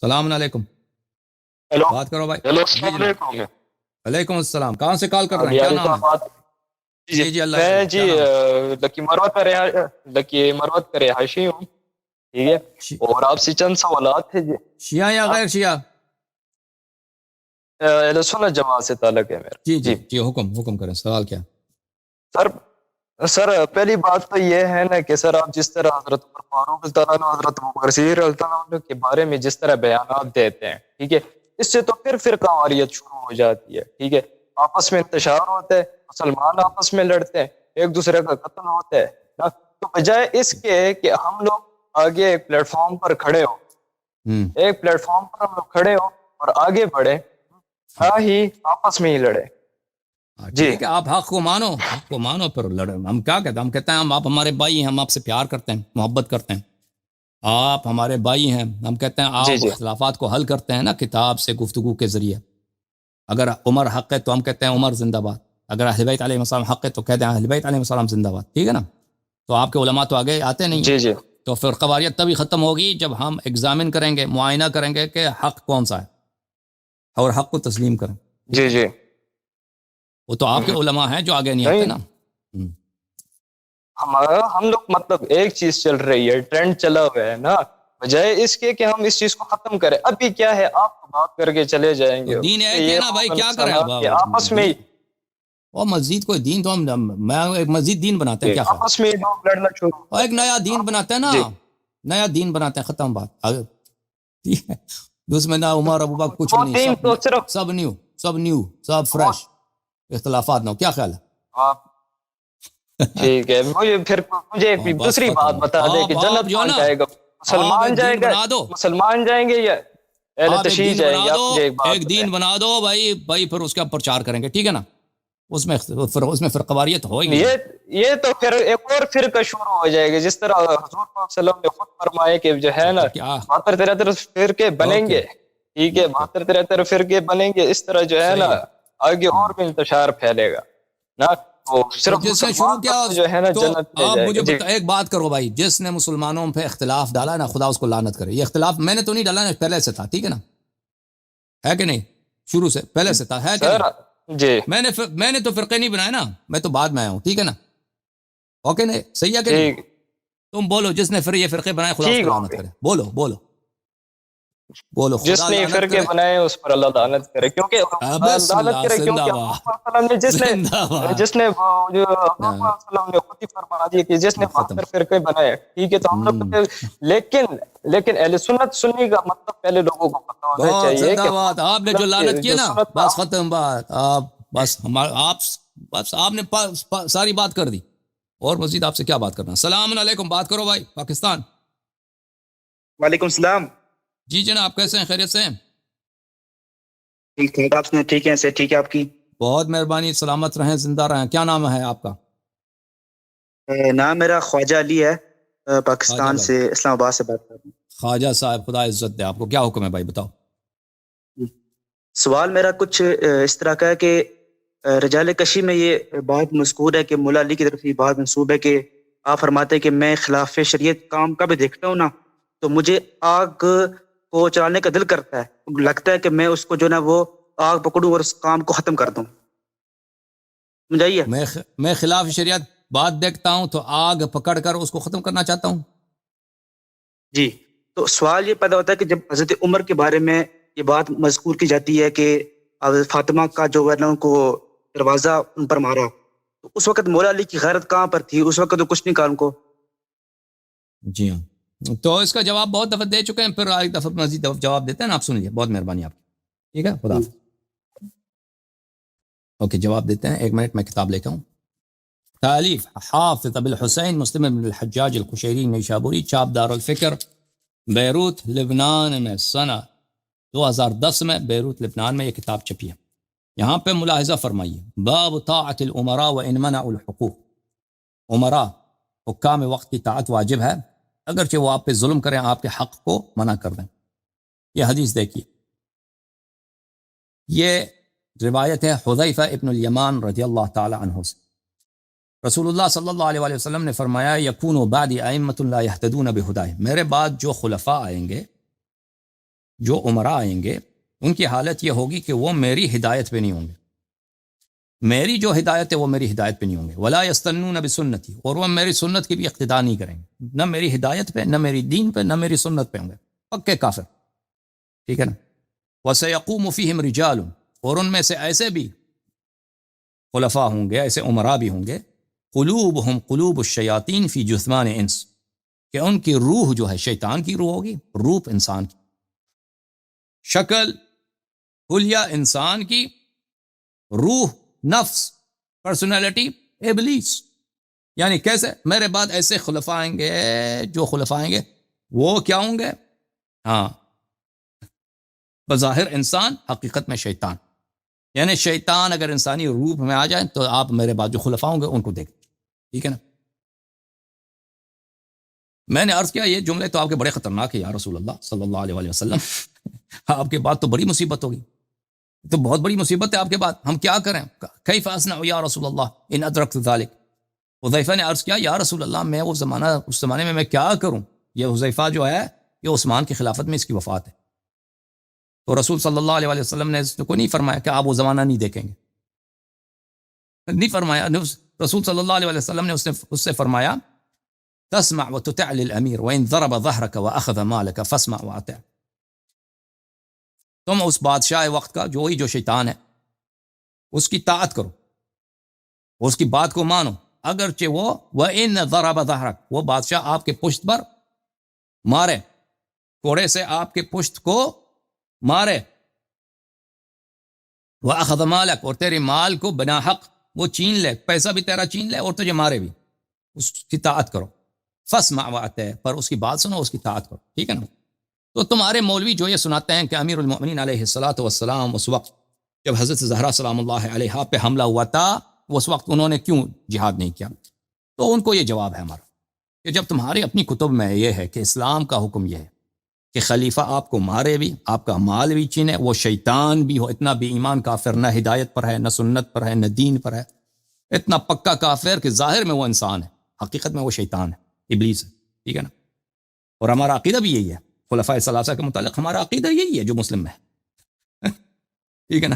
السلام علیکم. ہیلو بات کرو بھائی. ہیلو جی السلام جناب. علیکم. وعلیکم السلام. کہاں سے کال کر رہے ہیں؟ ابھی کیا علی نام ہے؟ صاحب بات. جی جی اللہ میں کرے. جی کیا نام ہے؟ لکی مروت کا رہائشی ہوں. ٹھیک ہے. اور آپ سے چند سوالات تھے جی. شیعہ یا غیر شیعہ؟ اہل سنت جماعت سے تعلق ہے میرا. جی جی جی حکم کریں. سوال کیا؟ سر سر پہلی بات تو یہ ہے نا کہ سر آپ جس طرح حضرت عمر فاروق اللہ عنہ حضرت ابوبکر صدیق اللہ عنہ کے بارے میں جس طرح بیانات دیتے ہیں، ٹھیک ہے، اس سے تو پھر فرقہ واریت شروع ہو جاتی ہے. ٹھیک ہے. آپس میں انتشار ہوتا ہے، مسلمان آپس میں لڑتے ہیں، ایک دوسرے کا قتل ہوتا ہے نا. تو بجائے اس کے کہ ہم لوگ آگے ایک پلیٹ فارم پر کھڑے ہو، ایک پلیٹ فارم پر ہم لوگ کھڑے ہو اور آگے بڑھے، نہ ہی آپس میں ہی لڑے. جی ٹھیک ہے، آپ حق کو مانو، حق کو مانو پھر لڑے. ہم کیا کہتے ہیں؟ ہم کہتے ہیں آپ ہمارے بھائی ہیں، ہم آپ سے پیار کرتے ہیں، محبت کرتے ہیں. آپ ہمارے بھائی ہیں. ہم کہتے ہیں جی آپ جی اختلافات کو حل کرتے ہیں نا کتاب سے، گفتگو کے ذریعے. اگر عمر حق ہے تو ہم کہتے ہیں عمر زندہ باد. اگر اہل بیت علیہ السلام حق ہے تو کہتے ہیں اہل بیت علیہ السلام زندہ باد. ٹھیک ہے نا. تو آپ کے علماء تو آگے آتے نہیں ہیں. جی جی تو فرقہ واریت تبھی ختم ہوگی جب ہم ایگزامن کریں گے، معائنہ کریں گے کہ حق کون سا ہے اور حق کو تسلیم کریں. ٹھیک جی ہے. جی وہ تو آپ کے علماء ہیں جو آگے نہیں آتے نہیں، نا. ہم لوگ مطلب ایک چیز چل رہی ہے، ٹرینڈ چلا ہوا ہے نا، بجائے اس کے کہ ہم اس چیز کو ختم کریں. ابھی کیا ہے، آپ بات کر کے چلے جائیں تو گے، دین اس سے ایک ہے یہ نا بھائی، ہوگا کیا کریں اب؟ نقصانات کہ آپس میں دین اور مسجد کوئی دین تو میں ایک مسجد دین بناتے ہیں، کیا خیال؟ آپس میں لوگ لڑنا شروع اور ہو ایک جاتے نیا دین ہیں. بناتے ہیں نا، جی نیا دین بناتے ہیں، ختم بات. ٹھیک ہے. اس میں نہ عمر ابو بکر کچھ بھی وہ نہیں، دین سب تو صرف سب نیو، سب وہ فریش. اختلافات نہ ہو. کیا خیال ہے؟ آپ ٹھیک ہے. مجھے ایک بس دوسری بات ختم. بتا دے کہ آپ جنت جو ہے کون نا، جائے گا؟ آپ مسلمان ایک جائے دین گا، بنا دو، مسلمان جائیں گے یا اہل آپ ایک تشیع دین جائیں بنا گے؟ دو، آپ مجھے ایک بات ایک بتائیں. دین بنا دو بھائی پھر اس کا پرچار کریں گے. ٹھیک ہے نا. اس میں فرقواریت ہو ہی نہیں. یہ تو پھر ایک اور فرقہ شروع ہو جائے گا، جس طرح حضور صلی اللہ علیہ وسلم نے خود فرمائے کہ جو ہے نا تو کیا؟ 72-73 فرقے بنیں اوکے گے. ٹھیک ہے، اوکے 72-73 فرقے بنیں گے. اس طرح جو ہے نا صحیح. آگے اور بھی انتشار پھیلے گا نا. تو تو صرف جس نے شروع مسلمان کیا، لوگ جو ہے نا تو جنت میں آپ جائے مجھے گا. جی ایک بات کرو بھائی، جس نے مسلمانوں پہ اختلاف ڈالا نا، خدا اس کو لعنت کرے. یہ اختلاف میں نے تو نہیں ڈالا نا، پہلے سے تھا. ٹھیک ہے نا. ہے کہ نہیں؟ شروع سے پہلے سے تھا، ہے کہ سر. نہیں؟ جی میں نے تو فرقے نہیں بنائے نا، میں تو بعد میں آیا ہوں. ٹھیک ہے نا. اوکے نہیں؟ صحیح ہے کہ نہیں؟ ٹھیک تم بولو، جس نے پھر یہ فرقے بنائے خدا اس ٹھیک کو ہو لعنت گئی. کرے. بولو بولو بولو، جس خدا نے لعنت فرقے کرے. بنائے اس پر اللہ لعنت کرے، کیونکہ بسم لعنت اللہ، کرے زندہ کیونکہ حضور باد، صلی اللہ علیہ وسلم نے زندہ باد. جس نے جو حضور صلی اللہ علیہ وسلم نے خود ہی فرما دیا کہ جس نے ختم. 72 فرقے بنائے. ٹھیک ہے. تو ہم لوگ لیکن اہل سنت سنی کا مطلب پہلے لوگوں کو پتا ہونا بہت چاہیے کہ زندہ حضور باد. صلی آپ نے اللہ جو علیہ وسلم لعنت کی کی جو نا، سنت بس ختم بات. بس آپ نے ساری بات کر دی. اور مزید آپ سے کیا بات کرنا؟ السلام علیکم. بات کرو بھائی. پاکستان. وعلیکم السلام. جی جناب، کیسے ہیں؟ خیریت سے ہیں؟ ٹھیک ٹھیک. آپ سنیں؟ ٹھیک ہے، سے ٹھیک ہے آپ کی؟ بہت مہربانی. سلامت رہیں، زندہ رہیں. کیا نام ہے آپ کا؟ نام میرا خواجہ علی ہے، خواجہ پاکستان بھائی. سے، اسلام آباد سے بات کر رہا خواجہ صاحب، خدا عزت دے آپ کو. کیا حکم ہے بھائی؟ بتاؤ. ہوں. سوال میرا کچھ اس طرح کا ہے کہ رجال کشی میں یہ بات مذکور ہے کہ مولا علی کی طرف یہ بات منسوب ہے کہ آپ فرماتے ہیں کہ میں خلاف شریعت کام کا بھی دیکھتا ہوں نا، تو مجھے آگ کو چلانے کا دل کرتا ہے، لگتا ہے کہ میں اس کو جو نا وہ آگ پکڑوں اور اس کام کو ختم کر دوں. سمجھائیے؟ میں خلاف شریعت بات دیکھتا ہوں تو آگ پکڑ کر اس کو ختم کرنا چاہتا ہوں. جی. تو سوال یہ پیدا ہوتا ہے کہ جب حضرت عمر کے بارے میں یہ بات مذکور کی جاتی ہے کہ حضرت فاطمہ کا جو ہے نا ان کو دروازہ ان پر مارا، تو اس وقت مولا علی کی غیرت کہاں پر تھی؟ اس وقت تو کچھ نہیں کہا ان کو. جی ہاں. تو اس کا جواب بہت دفعہ دے چکے ہیں، پھر ایک دفعہ مزید جواب دیتے ہیں نا. آپ سن لیجیے. بہت مہربانی آپ کی. ٹھیک ہے. خدا حافظ. اوکے، جواب دیتے ہیں. 1 منٹ میں کتاب لے کے آؤں. تالیف حافظ ابو الحسین مسلم بن الحجاج القشیری نیشابوری، چاپ دار الفکر، بیروت لبنان میں سنہ 2010 میں بیروت لبنان میں یہ کتاب چھپی ہے. یہاں پہ ملاحظہ فرمائیے. باب طاعت الامراء وان منعوا الحقوق. امراء، حکام وقت کی طاعت واجب ہے اگرچہ وہ آپ پہ ظلم کریں، آپ کے حق کو منع کر دیں. یہ حدیث دیکھیے. یہ روایت ہے حذیفہ ابن الیمان رضی اللہ تعالی عنہ سے. رسول اللہ صلی اللہ علیہ وآلہ وسلم نے فرمایا یکون بعد ائمۃ لا یہتدون بہداہ. میرے بعد جو خلفاء آئیں گے جو عمراء آئیں گے ان کی حالت یہ ہوگی کہ وہ میری ہدایت پہ نہیں ہوں گے، میری جو ہدایت ہے وہ میری ہدایت پہ نہیں ہوں گے، ولا یستنون بسنتی، اور وہ میری سنت کی بھی اقتداء نہیں کریں گے، نہ میری ہدایت پہ، نہ میری دین پہ، نہ میری سنت پہ ہوں گے، پکے کافر، ٹھیک ہے نا۔ وَسَيَقُومُ فِيهِمْ رِجَالٌ، اور ان میں سے ایسے بھی خلفاء ہوں گے، ایسے عمراء بھی ہوں گے، قلوبہم قلوب الشیاطین فی جثمان انس، کہ ان کی روح جو ہے شیطان کی روح ہوگی، روح انسان کی، شکل حلیہ انسان کی، روح نفس پرسنالٹی ابلیس۔ یعنی کیسے؟ میرے بعد ایسے خلفاء آئیں گے، جو خلفاء آئیں گے وہ کیا ہوں گے؟ ہاں، بظاہر انسان، حقیقت میں شیطان، یعنی شیطان اگر انسانی روپ میں آ جائے تو آپ میرے بعد جو خلفاء ہوں گے ان کو دیکھیں، ٹھیک ہے نا۔ میں نے عرض کیا یہ جملے تو آپ کے بڑے خطرناک ہیں یا رسول اللہ صلی اللہ علیہ وآلہ وسلم، آپ کے بعد تو بڑی مصیبت ہوگی، تو بہت بڑی مصیبت ہے آپ کے بعد، ہم کیا کریں؟ کیف اصنع یا رسول اللہ ان ادرکت ذلک، حذیفہ نے عرض کیا یا رسول اللہ میں اس زمانے میں کیا کروں؟ یہ حذیفہ جو ہے یہ عثمان کی خلافت میں اس کی وفات ہے، تو رسول صلی اللہ علیہ وسلم نے اس کو نہیں فرمایا کہ آپ وہ زمانہ نہیں دیکھیں گے، نہیں فرمایا، رسول صلی اللہ علیہ وسلم نے اس سے فرمایا تسمع وتطع للامیر وان ضرب ظهرك واخذ مالك فاسمع واطع، تم اس بادشاہ وقت کا جو شیطان ہے اس کی طاعت کرو، اس کی بات کو مانو، اگرچہ وہ وَإِنَّ ضَرَبَ ظَهْرَكَ، وہ بادشاہ آپ کے پشت پر مارے، کوڑے سے آپ کے پشت کو مارے، وَأَخَذَ مَالَكَ، اور تیرے مال کو بنا حق وہ چھین لے، پیسہ بھی تیرا چھین لے اور تجھے مارے بھی، اس کی طاعت کرو، فَاسْمَعْ وَأَطِعْ، پر اس کی بات سنو، اس کی طاعت کرو، ٹھیک ہے نا۔ تو تمہارے مولوی جو یہ سناتے ہیں کہ امیر المؤمنین علیہ الصلوۃ والسلام اس وقت جب حضرت زہرا سلام اللہ علیہا پہ حملہ ہوا تھا اس وقت انہوں نے کیوں جہاد نہیں کیا؟ تو ان کو یہ جواب ہے ہمارا کہ جب تمہاری اپنی کتب میں یہ ہے کہ اسلام کا حکم یہ ہے کہ خلیفہ آپ کو مارے بھی، آپ کا مال بھی چھینے، وہ شیطان بھی ہو، اتنا بھی ایمان کافر، نہ ہدایت پر ہے، نہ سنت پر ہے، نہ دین پر ہے، اتنا پکا کافر کہ ظاہر میں وہ انسان ہے، حقیقت میں وہ شیطان ہے، ابلیس ہے، ٹھیک ہے نا۔ اور ہمارا عقیدہ بھی یہی ہے، خلفائے ثلاثہ کے متعلق ہمارا عقیدہ یہی ہے جو مسلم میں ہے، ٹھیک ہے نا۔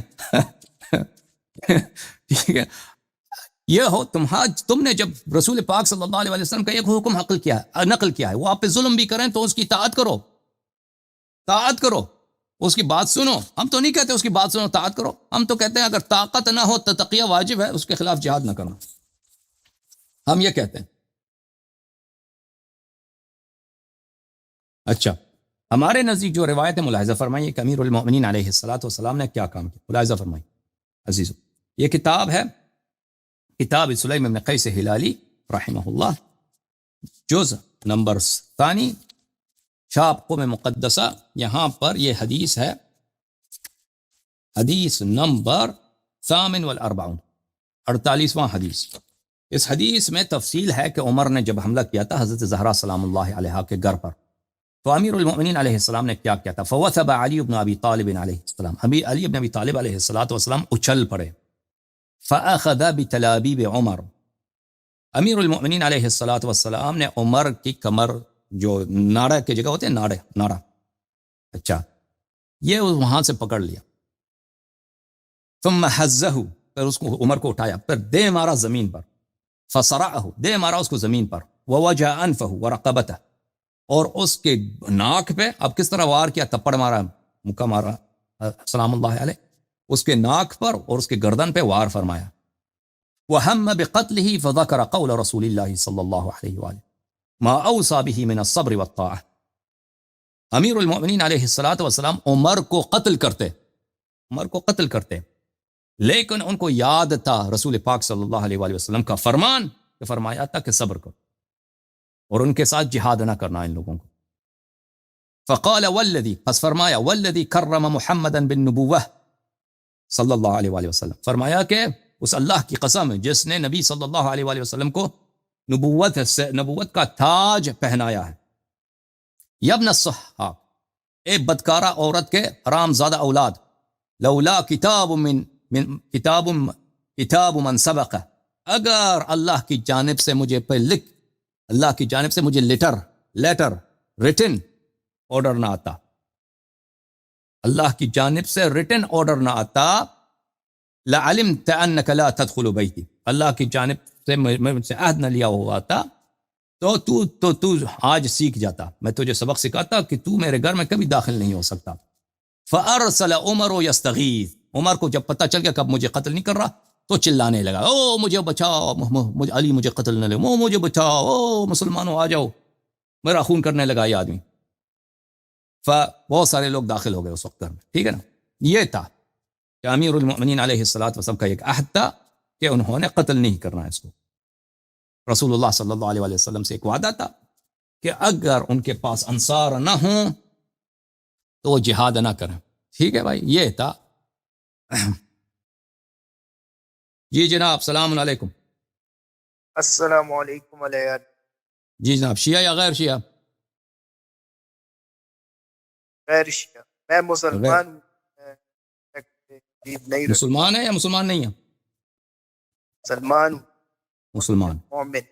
ٹھیک ہے، یہ ہو تم نے جب رسول پاک صلی اللہ علیہ وسلم کا ایک حکم نقل کیا ہے، وہ آپ پہ ظلم بھی کریں تو اس کی طاعت کرو، طاعت کرو، اس کی بات سنو۔ ہم تو نہیں کہتے اس کی بات سنو طاعت کرو، ہم تو کہتے ہیں اگر طاقت نہ ہو تو تقیہ واجب ہے، اس کے خلاف جہاد نہ کرنا، ہم یہ کہتے ہیں۔ اچھا، ہمارے نزدیک جو روایت ہے ملاحظہ فرمائیے کہ امیر المؤمنین علیہ الصلوۃ والسلام نے کیا کام کیا، ملاحظہ فرمائیے عزیزو۔ یہ کتاب ہے کتاب سلیم بن قیس ہلالی رحمہ اللہ، جزء نمبر ثانی، چھاپ قم مقدسہ، یہاں پر یہ حدیث ہے، حدیث نمبر 48، 48واں حدیث۔ اس حدیث میں تفصیل ہے کہ عمر نے جب حملہ کیا تھا حضرت زہرا سلام اللہ علیہا کے گھر پر، تو امیر المؤمنین علیہ السلام نے کیا کیا تھا؟ فوثب علی بن ابی طالب علیہ السلام، علی بن ابی طالب علیہ السلام اچھل پڑے، فاخذ بتلابیب عمر، امیر المؤمنین علیہ السلام نے عمر کی کمر، جو ناڑا کی جگہ ہوتے ہیں، ناڑا، اچھا، یہ وہاں سے پکڑ لیا، ثم حزہ، پھر اس کو عمر کو اٹھایا، پھر دے مارا زمین پر، فصرعہ، دے مارا اس کو زمین پر، ووجہ انفہ ورقبتہ، اور اس کے ناک پہ، اب کس طرح وار کیا؟ تپڑ مارا، مکہ مارا سلام اللہ علیہ، اس کے ناک پر اور اس کے گردن پہ وار فرمایا۔ وَهَمَّ بِقَتْلِهِ فَذَكَرَ قَوْلَ رَسُولِ اللَّهِ صلی اللہ علیہ وآلہ مَا أَوْصَى بِهِ مِنَ الصَّبْرِ وَالطَّاعَةِ، امیر المؤمنین علیہ السلام عمر کو قتل کرتے، لیکن ان کو یاد تھا رسول پاک صلی اللہ علیہ وآلہ وسلم کا فرمان، کہ فرمایا تھا کہ صبر کرو اور ان کے ساتھ جہاد نہ کرنا ان لوگوں کو۔ فقال والذی، پس فرمایا والذی کرم محمدا بالنبوہ صلی اللہ علیہ وآلہ وسلم، فرمایا کہ اس اللہ کی قسم جس نے نبی صلی اللہ علیہ وآلہ وسلم کو نبوت کا تاج پہنایا ہے، یابن الصحاب، اے بدکارہ عورت کے حرام زادہ اولاد، لولا کتاب من سبق، اگر اللہ کی جانب سے مجھے اللہ کی جانب سے مجھے لیٹر ریٹن آرڈر نہ آتا، اللہ کی جانب سے ریٹن آرڈر نہ آتا لعلمت انک لا تدخل بیتی، اللہ کی جانب سے مجھ سے عہد نہ لیا ہوا تھا تو آج سیکھ جاتا، میں تجھے سبق سکھاتا کہ تو میرے گھر میں کبھی داخل نہیں ہو سکتا۔ فارسل عمر یستغیث، عمر کو جب پتہ چل گیا کہ اب مجھے قتل نہیں کر رہا تو چلانے لگا، او مجھے بچاؤ، علی مجھے قتل نہ لے، او مجھے بچاؤ، او مسلمانوں آ جاؤ، میرا خون کرنے لگا یہ آدمی۔ بہت سارے لوگ داخل ہو گئے اس وقت گھر میں، ٹھیک ہے نا۔ یہ تھا کہ امیر المؤمنین علیہ الصلوۃ والسلام کا ایک عہد تھا کہ انہوں نے قتل نہیں کرنا ہے اس کو۔ رسول اللہ صلی اللہ علیہ وسلم سے ایک وعدہ تھا کہ اگر ان کے پاس انصار نہ ہوں تو وہ جہاد نہ کریں، ٹھیک ہے بھائی، یہ تھا۔ جی جناب، السلام علیکم۔ السلام علیکم علیہ۔ جی جناب، شیعہ یا غیر شیعہ؟ غیر شیعہ، میں مسلمان ہوں۔ نہیں مسلمان ہے یا مسلمان نہیں ہے؟ مسلمان ہوں، مسلمان، مومن۔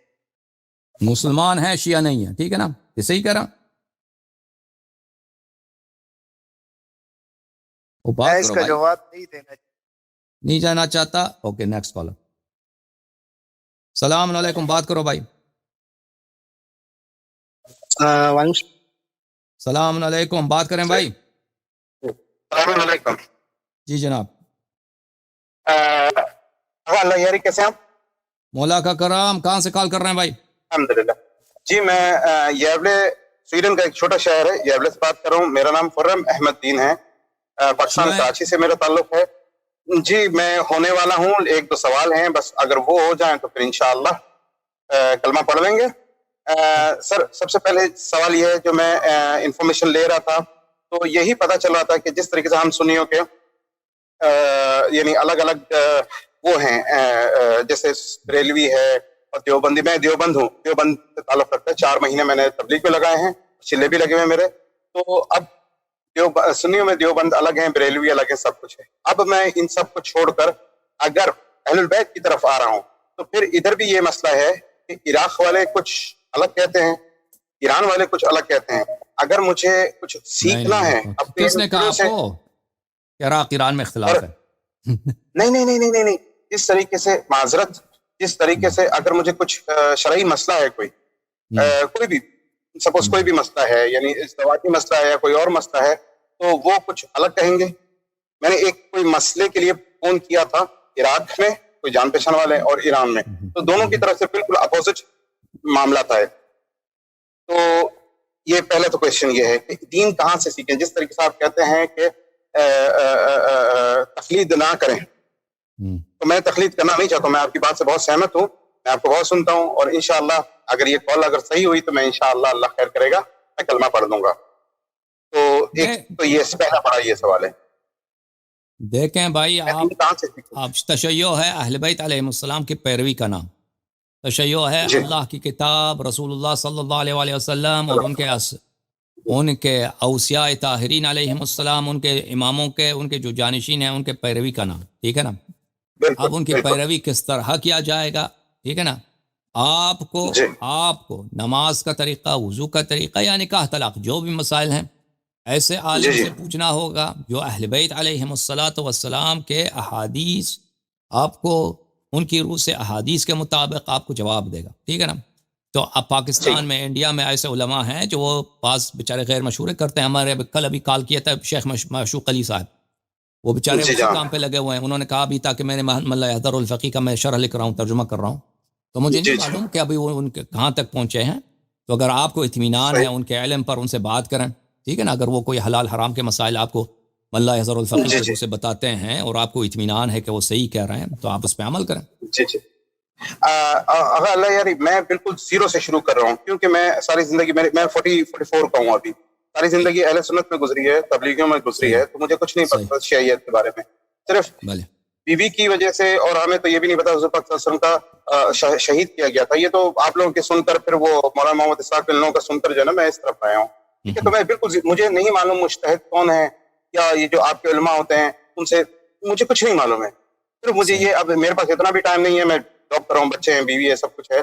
مسلمان ہے، شیعہ نہیں ہے، ٹھیک ہے نا، یہ صحیح کہہ رہا؟ وہ میں بات اس کرو کا بھائی، جواب نہیں دینا چاہتا۔ نہیں جانا چاہتا؟ Okay, next caller. السلام علیکم، بات کرو بھائی۔ السلام علیکم، بات کریں بھائی۔ السلام علیکم جی جناب، اللہ یاری، کیسے ہیں آپ؟ مولا کا کرام، کہاں سے کال کر رہے ہیں بھائی؟ الحمدللہ جی، میں ییولے سویڈن کا ایک چھوٹا شہر ہے ییولے سے بات کر رہا ہوں۔ میرا نام خرم احمد دین ہے، پاکستان کراچی سے میرا تعلق ہے جی۔ میں ہونے والا ہوں، ایک دو سوال ہیں بس، اگر وہ ہو جائیں تو پھر انشاءاللہ کلمہ پڑھ لیں گے۔ سر، سب سے پہلے سوال یہ ہے، جو میں انفارمیشن لے رہا تھا تو یہی پتہ چل رہا تھا کہ جس طریقے سے ہم سنیوں کے یعنی الگ الگ وہ ہیں، جیسے بریلوی ہے اور دیوبندی، میں دیوبند ہوں، دیوبند سے تعلق رکھتا ہے۔ 4 مہینے میں نے تبلیغ بھی لگائے ہیں، چلے بھی لگے ہوئے میرے۔ تو اب سنیوں میں دیوبند الگ ہیں، بریلوی الگ ہیں، سب کچھ ہے۔ اب میں ان سب کو چھوڑ کر اگر اہل البیت کی طرف آ رہا ہوں تو پھر ادھر بھی یہ مسئلہ ہے کہ عراق والے کچھ الگ کہتے ہیں، ایران والے کچھ الگ کہتے ہیں۔ اگر مجھے کچھ سیکھنا ہے، کس نے کہا آپ کو کہ عراق ایران میں اختلاف ہے؟ نہیں، اس طریقے سے معذرت، جس طریقے سے اگر مجھے کچھ شرعی مسئلہ ہے، کوئی بھی سپوز کوئی بھی مسئلہ ہے، یعنی ازدواجی مسئلہ ہے یا کوئی اور مسئلہ ہے، تو وہ کچھ الگ کہیں گے۔ میں نے ایک کوئی مسئلے کے لیے فون کیا تھا عراق میں، کوئی جان پہچان والے، اور ایران میں، تو دونوں کی طرف سے بالکل اپوزٹ معاملہ تھا۔ تو یہ پہلا تو کویشچن یہ ہے کہ دین کہاں سے سیکھیں؟ جس طریقے سے آپ کہتے ہیں کہ تقلید نہ کریں، تو میں تقلید کرنا نہیں چاہتا ہوں۔ میں آپ کی بات سے بہت سہمت ہوں، میں آپ کو بہت سنتا ہوں، اور انشاءاللہ اگر یہ کال اگر صحیح ہوئی تو میں انشاءاللہ اللہ خیر کرے گا، میں کلمہ پڑھ دوں گا۔ تو ایک تو یہ پہلا بڑا یہ سوال ہے۔ دیکھیں بھائی، آپ تشیع ہے اہل بیت علیہ السلام کی پیروی کا نام، تشیع ہے اللہ کی کتاب، رسول اللہ صلی اللہ علیہ وآلہ وسلم اور ان کے اوصیاء طاہرین علیہ السلام، ان کے اماموں کے، ان کے جو جانشین ہیں، ان کے پیروی کا نام، ٹھیک ہے نا۔ اب ان کی پیروی کس طرح کیا جائے گا، ٹھیک ہے نا۔ آپ کو نماز کا طریقہ، وضو کا طریقہ یا نکاح طلاق، جو بھی مسائل ہیں، ایسے عالم سے پوچھنا ہوگا جو اہل بیت علیہ السلام کے احادیث، آپ کو ان کی روح سے احادیث کے مطابق آپ کو جواب دے گا، ٹھیک ہے نا۔ تو اب پاکستان میں، انڈیا میں ایسے علماء ہیں جو وہ بعض بیچارے غیر مشورے کرتے ہیں۔ ہمارے کل ابھی کال کیا تھا شیخ معشوق علی صاحب، وہ بیچارے اسی کام پہ لگے ہوئے ہیں۔ انہوں نے کہا بھی تھا کہ میں نے ملا یحضر الفقی کا میں شرح لکھ رہا ہوں، ترجمہ کر رہا ہوں، تو مجھے نہیں معلوم کہ ابھی وہ ان کے کہاں تک پہنچے ہیں۔ تو اگر آپ کو اطمینان ہے ان کے علم پر، ان سے بات کریں، ٹھیک ہے نا۔ اگر وہ کوئی حلال حرام کے مسائل آپ کو ملا یحضر الفقی سے بتاتے ہیں اور آپ کو اطمینان ہے کہ وہ صحیح کہہ رہے ہیں، تو آپ اس پہ عمل کریں۔ اللہ یاری، میں بالکل زیرو سے شروع کر رہا ہوں، کیونکہ میں ساری زندگی میں 44 کا ہوں، ابھی ساری زندگی اہل سنت میں گزری ہے، تبلیغیوں میں گزری ہے، تو مجھے کچھ نہیں پتا شیعیت کے بارے میں، صرف بیوی کی وجہ سے، اور ہمیں تو یہ بھی نہیں پتا حضور پاک صلی اللہ علیہ وسلم کا شہید کیا گیا تھا۔ یہ تو آپ لوگوں کے سن کر، پھر وہ مولانا محمد اسحاق ان لوگوں کا سن کر جو ہے نا، میں اس طرف آیا ہوں، ٹھیک ہے۔ تو میں بالکل مجھے نہیں معلوم مجتہد کون ہے، یا یہ جو آپ کے علماء ہوتے ہیں ان سے مجھے کچھ نہیں معلوم ہے۔ پھر مجھے یہ، اب میرے پاس اتنا بھی ٹائم نہیں ہے، میں جاب کر رہا ہوں، بچے ہیں، بیوی ہے، سب کچھ ہے،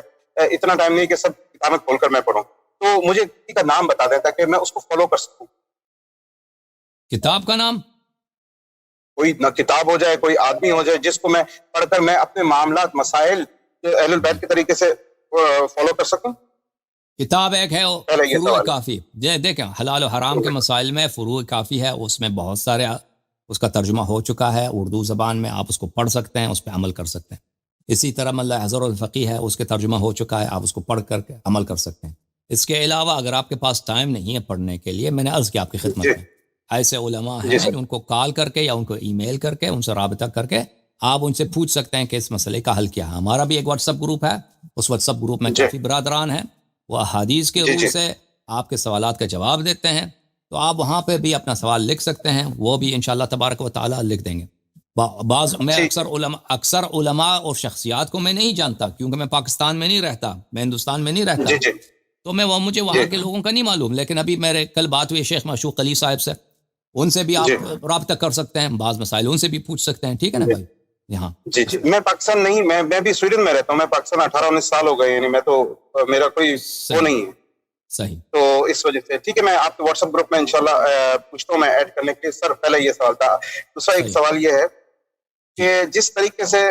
اتنا ٹائم نہیں کہ سب کتابیں کھول کر میں پڑھوں۔ تو مجھے کسی کا نام بتا دیں تاکہ میں اس کو فالو کر سکوں۔ کتاب کا نام کوئی نہ کتاب ہو جائے، کوئی آدمی ہو جائے جس کو میں پڑھ کر میں اپنے معاملات مسائل اہل البیت کے طریقے سے فالو کر سکوں. کتاب ایک ہے پہلے یہ فروع سوال. کافی. دیکھیں حلال و حرام کے مسائل میں فروع کافی ہے، اس میں بہت سارے اس کا ترجمہ ہو چکا ہے اردو زبان میں، آپ اس کو پڑھ سکتے ہیں، اس پہ عمل کر سکتے ہیں. اسی طرح ملا حضر الفقی ہے، اس کے ترجمہ ہو چکا ہے، آپ اس کو پڑھ کر کے عمل کر سکتے ہیں. اس کے علاوہ اگر آپ کے پاس ٹائم نہیں ہے پڑھنے کے لیے، میں نے عرض کیا آپ کی خدمت میں ایسے علماء ہیں ان کو کال کر کے یا ان کو ای میل کر کے ان سے رابطہ کر کے آپ ان سے پوچھ سکتے ہیں کہ اس مسئلے کا حل کیا ہے. ہمارا بھی ایک واٹس ایپ گروپ ہے، اس واٹس ایپ گروپ میں کافی برادران ہیں، وہ احادیث کے روح سے آپ کے سوالات کا جواب دیتے ہیں. تو آپ وہاں پہ بھی اپنا سوال لکھ سکتے ہیں، وہ بھی انشاءاللہ تبارک و تعالی لکھ دیں گے. بعض میں اکثر علماء اور شخصیات کو میں نہیں جانتا، کیونکہ میں پاکستان میں نہیں رہتا، میں ہندوستان میں نہیں رہتا، تو میں مجھے وہاں کے لوگوں کا نہیں معلوم. لیکن ابھی میرے کل بات ہوئی شیخ معشوق علی صاحب سے، ان سے بھی آپ رابطہ کر سکتے ہیں، بعض مسائل ان سے بھی پوچھ سکتے ہیں. ٹھیک ہے نا بھائی؟ یہاں جی میں پاکستان نہیں، میں بھی سویڈن میں رہتا ہوں. میں پاکستان 18-19 سال ہو گئے، یعنی میں تو میرا کوئی وہ نہیں ہے. صحیح. تو اس وجہ سے ٹھیک ہے، میں آپ کے واٹس ایپ گروپ میں انشاءاللہ پوچھتا ہوں میں ایڈ کرنے کے. سر پہلے یہ سوال تھا. دوسرا ایک سوال یہ ہے کہ جس طریقے سے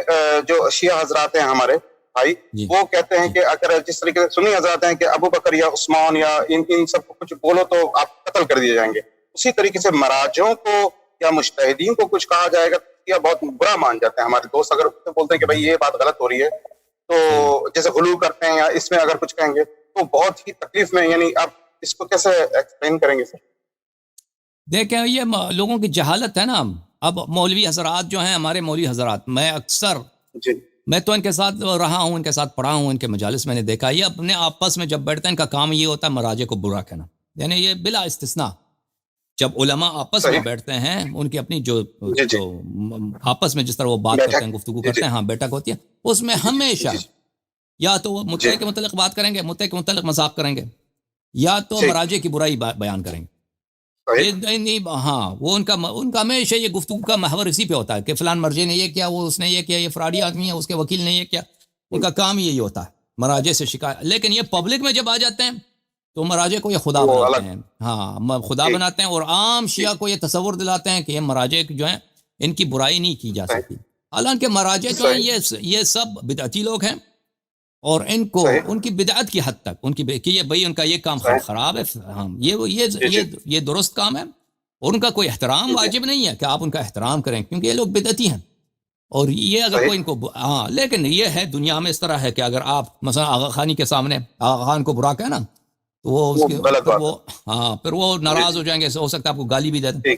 جو شیعہ حضرات ہیں ہمارے بھائی، وہ کہتے ہیں کہ اگر جس طریقے سے سنی حضرات ہیں کہ ابو بکر یا عثمان یا ان سب کو کچھ بولو تو آپ قتل کر دیے جائیں گے، اسی طریقے سے مراجعوں کو یا مجتہدین کو کچھ کہا جائے گا یا بہت برا مان جاتے ہیں. ہمارے دوست اگر بولتے ہیں کہ بھائی یہ بات غلط ہو رہی ہے، تو جیسے غلو کرتے ہیں یا اس میں اگر کچھ کہیں گے تو بہت ہی تکلیف میں، یعنی آپ اس کو کیسے ایکسپلین کریں گے سر؟ دیکھیں یہ لوگوں کی جہالت ہے نا. اب مولوی حضرات جو ہیں ہمارے مولوی حضرات، میں اکثر میں تو ان کے ساتھ رہا ہوں، ان کے ساتھ پڑھا ہوں، ان کے مجالس میں نے دیکھا، یہ اپنے آپس میں جب بیٹھتے ہیں ان کا کام یہ ہوتا ہے مراجع کو برا کہنا. یعنی یہ بلا استثناء جب علماء آپس میں بیٹھتے ہیں، ان کی اپنی جو آپس میں جس طرح وہ بات کرتے ہیں، گفتگو کرتے ہیں، ہاں بیٹھک ہوتی ہے، اس میں ہمیشہ یا تو وہ مدعے کے متعلق بات کریں گے، مدعے کے متعلق مذاق کریں گے، یا تو مراجع کی برائی بیان کریں گے. ہاں وہ ان کا ہمیشہ یہ گفتگو کا محور اسی پہ ہوتا ہے کہ فلان مرجع نے یہ کیا، وہ اس نے یہ کیا، یہ فراڈی آدمی ہے، اس کے وکیل نے یہ کیا. ان کا کام یہی ہوتا ہے مراجع سے شکایت. لیکن یہ پبلک میں جب آ جاتے ہیں تو مراجع کو یہ خدا بناتے ہیں، ہاں خدا بناتے ہیں، اور عام شیعہ کو یہ تصور دلاتے ہیں کہ یہ مراجع جو ہیں ان کی برائی نہیں کی جا سکتی. حالانکہ مراجع جو ہیں یہ سب بدعتی لوگ ہیں، اور ان کو ان کی بدعت کی حد تک ان کی کہ یہ بھائی ان کا یہ کام خراب ہے، ہاں یہ درست کام ہے، اور ان کا کوئی احترام واجب نہیں ہے کہ آپ ان کا احترام کریں، کیونکہ یہ لوگ بدعتی ہیں. اور یہ اگر کوئی ان کو ہاں، لیکن یہ ہے دنیا میں اس طرح ہے کہ اگر آپ مثلا آغا خانی کے سامنے آغا خان کو برا کہنا تو وہ اس کے پھر وہ ناراض ہو جائیں گے، ہو سکتا ہے آپ کو گالی بھی دے دیں.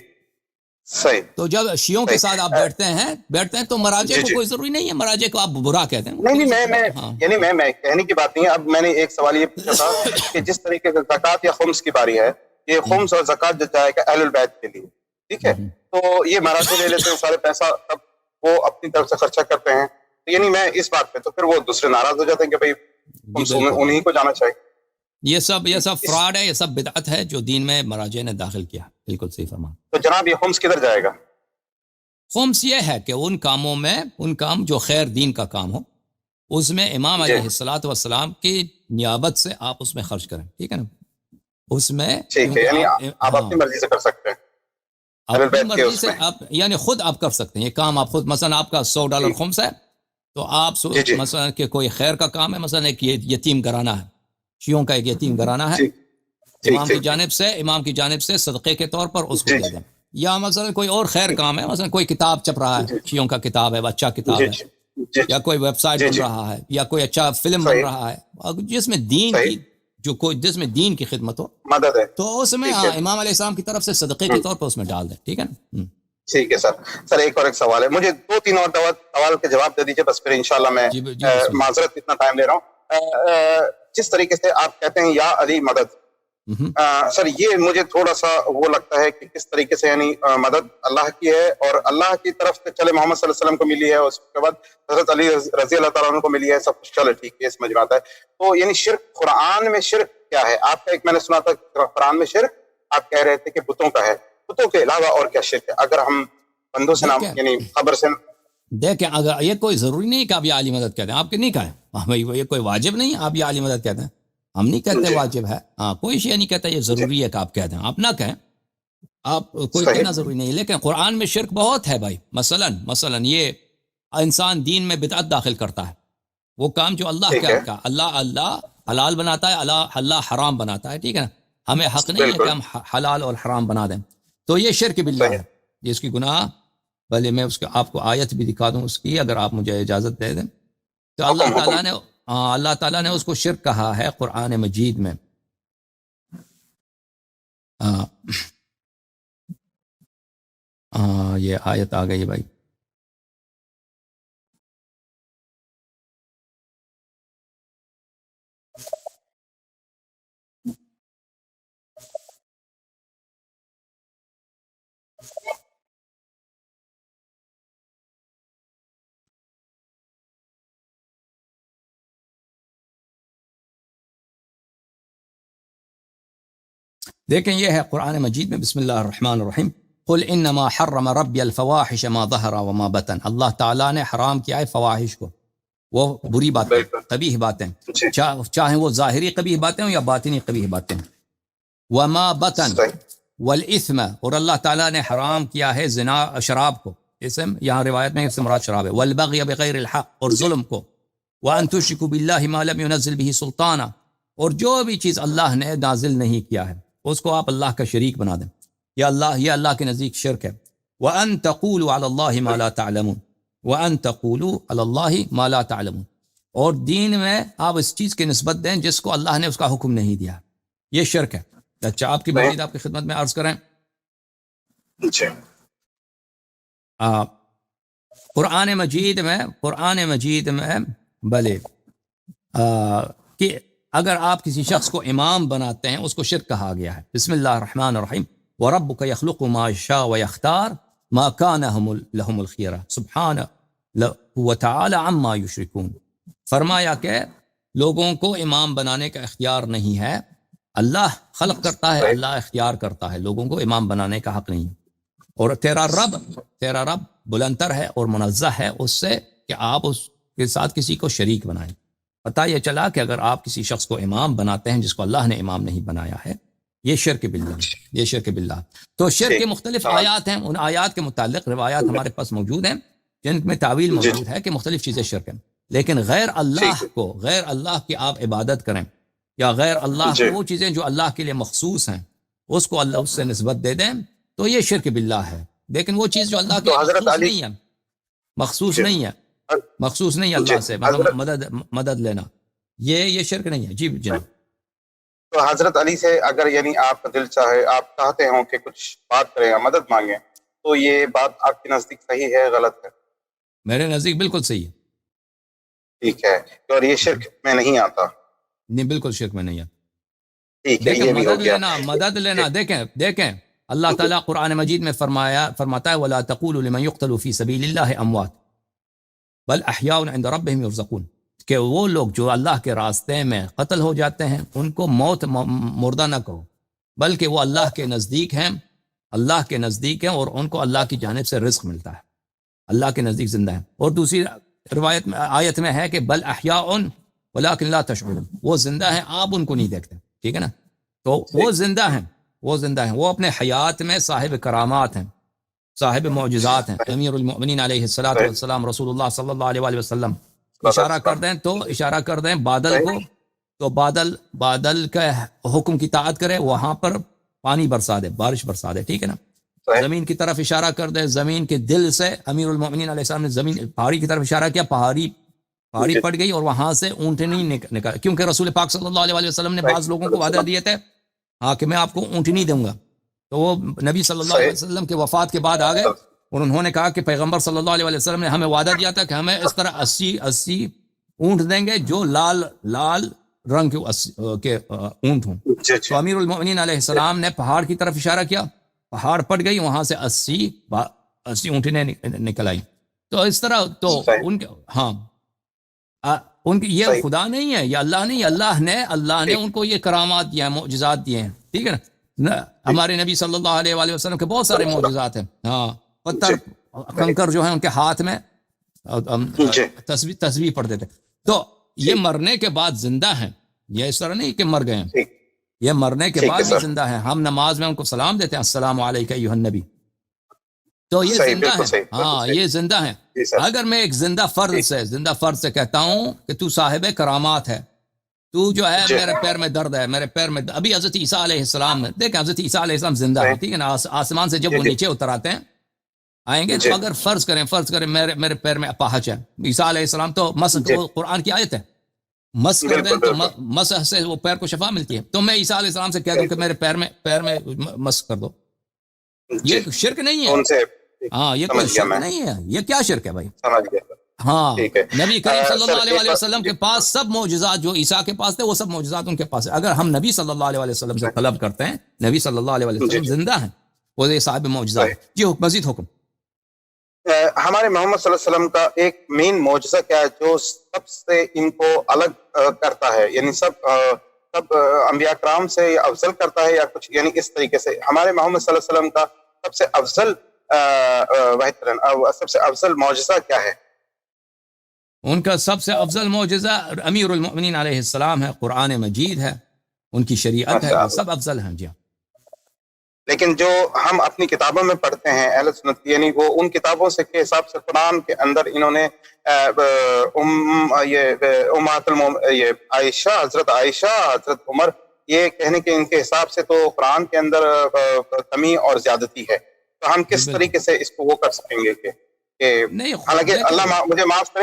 صحیح. تو جب شیعوں کے ساتھ آپ بیٹھتے ہیں تو مراجع کو کوئی ضروری نہیں ہے مراجع کو آپ برا کہتے ہیں. نہیں میں کہنے کی بات نہیں ہے. اب میں نے ایک سوال یہ پوچھا تھا کہ جس طریقے سے زکوٰۃ یا خمس کی باری ہے، یہ خمس اور زکوٰۃ جو جائے گا اہل البیت کے لیے، ٹھیک ہے، تو یہ مراجع لے لیتے ہیں سارے پیسہ، تب وہ اپنی طرف سے خرچہ کرتے ہیں. یعنی میں اس بات پہ تو پھر وہ دوسرے ناراض ہو جاتے ہیں کہ بھائی انہیں کو جانا چاہیے. یہ سب فراڈ ہے، یہ سب بدعت ہے جو دین میں مراجع نے داخل کیا. بالکل صحیح فرما. تو جناب یہ خمس کدھر جائے گا؟ خمس یہ ہے کہ ان کاموں میں ان کام جو خیر دین کا کام ہو، اس میں امام علیہ الصلوۃ والسلام کی نیابت سے آپ اس میں خرچ کریں. ٹھیک ہے نا؟ اس میں ٹھیک ہے، یعنی آپ اپنی مرضی سے کر سکتے ہیں، اپنی مرضی سے آپ یعنی خود آپ کر سکتے ہیں یہ کام. آپ خود مثلا آپ کا $100 خمس ہے، تو آپ مثلا کہ کوئی خیر کا کام ہے، مثلا ایک یتیم گھرانہ ہے، شیعوں کا ایک یتیم گھرانہ ہے، امام کی جانب سے صدقے کے طور پر اس کو دے دیں. یا مثلا کوئی اور خیر کام ہے، مثلا کوئی کتاب چھپ رہا ہے، شیعوں کا کتاب ہے، اچھا کتاب ہے، یا کوئی ویب سائٹ بن رہا ہے، یا کوئی اچھا فلم بن رہا ہے جس میں دین کی جس میں دین کی خدمت ہو، مدد ہے، تو اس میں امام علیہ السلام کی طرف سے صدقے کے طور پر اس میں ڈال دیں. ٹھیک ہے نا؟ ٹھیک ہے سر ایک سوال ہے، مجھے 2-3 اور سوال کے جواب دے دیجیے بس، پھر انشاءاللہ میں معذرت اتنا ٹائم لے رہا ہوں. جس طریقے سے آپ کہتے ہیں یا علی مدد، سر یہ مجھے تھوڑا سا وہ لگتا ہے کہ کس طریقے سے، یعنی مدد اللہ کی ہے اور اللہ کی طرف سے چلے محمد صلی اللہ علیہ وسلم کو ملی ہے، اس کے بعد حضرت علی رضی اللہ تعالیٰ عنہ کو ملی ہے، سب کچھ چلے ٹھیک ہے، سمجھ میں آتا ہے. تو یعنی شرک، قرآن میں شرک کیا ہے؟ آپ کا ایک میں نے سنا تھا قرآن میں شرک آپ کہہ رہے تھے کہ بتوں کا ہے، بتوں کے علاوہ اور کیا شرک ہے؟ اگر ہم بندوں سے نام یعنی خبر سے دیکھیں، اگر یہ کوئی ضروری نہیں کہ آپ یہ عالی مدد کہتے ہیں، آپ کے نہیں کہا یہ کوئی واجب نہیں آپ یہ عالی مدد کہتے ہیں، ہم نہیں کہتے واجب ہے، ہاں کوئی شے نہیں کہتا یہ ضروری ہے کہ آپ کہہ دیں، آپ نہ کہیں. آپ کوئی کہنا ضروری نہیں. لیکن قرآن میں شرک بہت ہے بھائی. مثلا یہ انسان دین میں بدعت داخل کرتا ہے. وہ کام جو اللہ کا اللہ حلال بناتا ہے, اللہ حرام بناتا ہے. ٹھیک ہے نا, ہمیں حق نہیں ہے کہ ہم حلال اور حرام بنا دیں. تو یہ شرک باللہ ہے, یہ اس کی گناہ. بھلے میں اس کو آپ کو آیت بھی دکھا دوں اس کی, اگر آپ مجھے اجازت دے دیں. تو اللہ تعالیٰ نے اس کو شرک کہا ہے قرآن مجید میں. یہ آیت آ گئی بھائی. دیکھیں یہ ہے قرآن مجید میں, بسم اللہ الرحمن الرحیم. قل انما حرم ربی الفواحش ما ظہر وما بطن. اللہ تعالیٰ نے حرام کیا ہے فواحش کو, وہ بری باتیں, قبیح باتیں, چاہے وہ ظاہری قبیح باتیں ہوں یا باطنی قبیح باتیں. وما بطن والاثم, اور اللہ تعالیٰ نے حرام کیا ہے زنا, شراب کو. اسم یہاں روایت میں اس سے مراد شراب ہے. والبغی بغیر الحق, اور ظلم کو. وان تشرکوا باللہ ما لم ينزل به سلطانا, اور جو بھی چیز اللہ نے نازل نہیں کیا ہے اس کو آپ اللہ کا شریک بنا دیں, یہ اللہ کے نزدیک شرک ہے. وَأَن تَقُولُوا عَلَى اللَّهِ مَا لَا تَعْلَمُونَ وَأَن تَقُولُوا عَلَى اللَّهِ مَا لَا تَعْلَمُونَ, اور دین میں آپ اس چیز کی نسبت دیں جس کو اللہ نے اس کا حکم نہیں دیا. یہ شرک ہے. اچھا, آپ کی مزید آپ کی خدمت میں عرض کریں. قرآن مجید میں بھلے کہ اگر آپ کسی شخص کو امام بناتے ہیں اس کو شرک کہا گیا ہے. بسم اللہ الرحمن الرحیم. وَرَبُّكَ يَخْلُقُ مَا يَشَاءُ وَيَخْتَارُ مَا كَانَ لَهُمُ الْخِيَرَةُ سُبْحَانَهُ وَتَعَالَى عَمَّا يُشْرِكُونَ. فرمایا کہ لوگوں کو امام بنانے کا اختیار نہیں ہے. اللہ خلق کرتا ہے, اللہ اختیار کرتا ہے, لوگوں کو امام بنانے کا حق نہیں. اور تیرا رب بلندر ہے اور منزہ ہے اس سے کہ آپ اس کے ساتھ کسی کو شریک بنائیں. پتہ یہ چلا کہ اگر آپ کسی شخص کو امام بناتے ہیں جس کو اللہ نے امام نہیں بنایا ہے, یہ شرک باللہ. تو شرک کے مختلف آیات ہیں. ان آیات کے متعلق روایات ہمارے پاس موجود ہیں جن میں تعویل موجود ہے کہ مختلف چیزیں شرک ہیں. لیکن غیر اللہ کی آپ عبادت کریں یا غیر اللہ کو وہ چیزیں جو اللہ کے لیے مخصوص ہیں اس کو اللہ اس سے نسبت دے دیں تو یہ شرک باللہ ہے. لیکن وہ چیز جو اللہ کے مخصوص نہیں ہے اللہ سے مدد لینا, یہ شرک نہیں ہے. جی جناب. تو حضرت علی سے اگر یعنی آپ کا دل چاہے, آپ چاہتے ہوں کہ کچھ بات کریں یا مدد مانگیں, تو یہ بات آپ کے نزدیک صحیح ہے غلط ہے؟ میرے نزدیک بالکل صحیح ہے. ٹھیک ہے, اور یہ شرک میں نہیں آتا. نہیں, بالکل شرک میں نہیں ہے. دیکھیں مدد لینا دیکھیں اللہ تعالیٰ قرآن مجید میں فرماتا ہے وَلَا تَقُولُوا لِمَنْ يُقْتَلُ فِي سَبِيلِ اللَّهِ أَمْوَاتٌ بَلْ أَحْيَاءٌ عِنْدَ رَبِّهِمْ يُرْزَقُونَ, کہ وہ لوگ جو اللہ کے راستے میں قتل ہو جاتے ہیں ان کو مردہ نہ کہو, بلکہ وہ اللہ کے نزدیک ہیں اور ان کو اللہ کی جانب سے رزق ملتا ہے, اللہ کے نزدیک زندہ ہیں. اور دوسری روایت میں آیت میں ہے کہ بل احیاء ولکن لا تشعرون, وہ زندہ ہیں آپ ان کو نہیں دیکھتے. ٹھیک ہے نا, تو وہ زندہ ہیں, وہ اپنے حیات میں صاحب کرامات ہیں, صاحب معجزات ہیں. امیر المؤمنین علیہ الصلوۃ والسلام رسول اللہ صلی اللہ علیہ وآلہ وسلم اشارہ کر دیں بادل کو, تو بادل کا حکم کی اطاعت کرے, وہاں پر پانی برسا دے, بارش برسا دے. ٹھیک ہے نا. زمین کی طرف اشارہ کر دے, زمین کے دل سے امیر المؤمنین علیہ السلام نے زمین پہاڑی کی طرف اشارہ کیا, پہاڑی پڑ گئی اور وہاں سے اونٹنی نکل, کیونکہ رسول پاک صلی اللہ علیہ وسلم نے بعض لوگوں کو وعدہ دیے تھے کہ میں آپ کو اونٹنی دوں گا. تو وہ نبی صلی اللہ علیہ وسلم کے وفات کے بعد آ گئے اور انہوں نے کہا کہ پیغمبر صلی اللہ علیہ وسلم نے ہمیں وعدہ دیا تھا کہ ہمیں اس طرح 80 اونٹ دیں گے جو لال رنگ کے اونٹ ہوں. تو امیر المؤمنین علیہ السلام نے پہاڑ کی طرف اشارہ کیا, پہاڑ پٹ گئی, وہاں سے 80 اونٹیں نکل آئی. تو اس طرح تو ان کے یہ خدا نہیں ہے, یہ اللہ نہیں, اللہ نے ان کو یہ کرامات دیا ہیں, معجزات دیے ہیں. ٹھیک ہے نا. ہمارے نبی صلی اللہ علیہ وآلہ وسلم کے بہت سارے معجزات ہیں. پتھر کنکر جو ہیں ان کے ہاتھ میں تسبیح پڑھتے تھے. تو یہ مرنے کے بعد زندہ ہیں, یہ اس طرح نہیں کہ مر گئے ہیں, یہ مرنے کے ٹھیک بعد ہے بھی سر. زندہ ہیں. ہم نماز میں ان کو سلام دیتے ہیں السلام علیکم ایھا النبی. تو یہ صحیح، زندہ بالکل ہیں. صحیح، بالکل ہاں صحیح. یہ زندہ ہیں. جی سر. اگر میں ایک زندہ فرد سے کہتا ہوں کہ تو صاحب کرامات ہے, تو جو ہے جی. میرے پیر میں درد ہے, میرے پیر میں ابھی حضرت عیسیٰ علیہ السلام دیکھیں, حضرت عیسیٰ علیہ السلام زندہ ہے, صحیح. ٹھیک ہے نا. آسمان سے جب جی وہ جی نیچے اتر آتے ہیں آئیں گے جی. تو اگر فرض کریں میرے پیر میں اپاہج ہے, عیسیٰ علیہ السلام تو مس, جی. وہ قرآن کی آیت ہے, مس کر دیں بالکل تو بالکل. مسح سے وہ پیر کو شفا ملتی ہے. تو میں عیسیٰ علیہ السلام سے کہہ دوں کہ میرے پیر میں مس کر دو, جی. یہ شرک نہیں ہے. ان سے ہاں یہ سمجھ کوئی گیا شرک میں. نہیں ہے. یہ کیا شرک ہے بھائی؟ سمجھ گیا سر. ہاں ٹھیک ہے. نبی کریم صلی سر اللہ علیہ ایک وآلہ بات وسلم جی. کے پاس سب معجزات جو عیسیٰ کے پاس تھے وہ سب معجزات ان کے پاس ہے. اگر ہم نبی صلی اللہ علیہ وسلم سے طلب کرتے ہیں, نبی صلی اللہ علیہ جی وسلم جی. زندہ ہیں, وہ یہ صاحب معجزات. صحیح. جی مزید حکم. ہمارے محمد صلی اللہ علیہ وسلم کا ایک مین معجزہ کیا ہے جو سب سے ان کو الگ کرتا ہے, یعنی سب انبیاء کرام سے افضل کرتا ہے یا کچھ, یعنی اس طریقے سے ہمارے محمد صلی اللہ علیہ وسلم کا سب سے افضل سب سے افضل معجزہ کیا ہے؟ ان کا سب سے افضل معجزہ امیر المؤمنین علیہ السلام ہے, قرآن مجید ہے, ان کی شریعت ہے, یہ سب افضل ہیں. جی لیکن جو ہم اپنی کتابوں میں پڑھتے ہیں اہل سنت کی, یعنی وہ ان کتابوں سے کے حساب سے قرآن کے اندر انہوں نے یہ عائشہ, حضرت عائشہ, حضرت عمر, یہ کہنے کے ان کے حساب سے تو قرآن کے اندر کمی اور زیادتی ہے. تو ہم کس طریقے سے اس کو وہ کر سکیں گے کہ حالانکہ اللہ مجھے معاف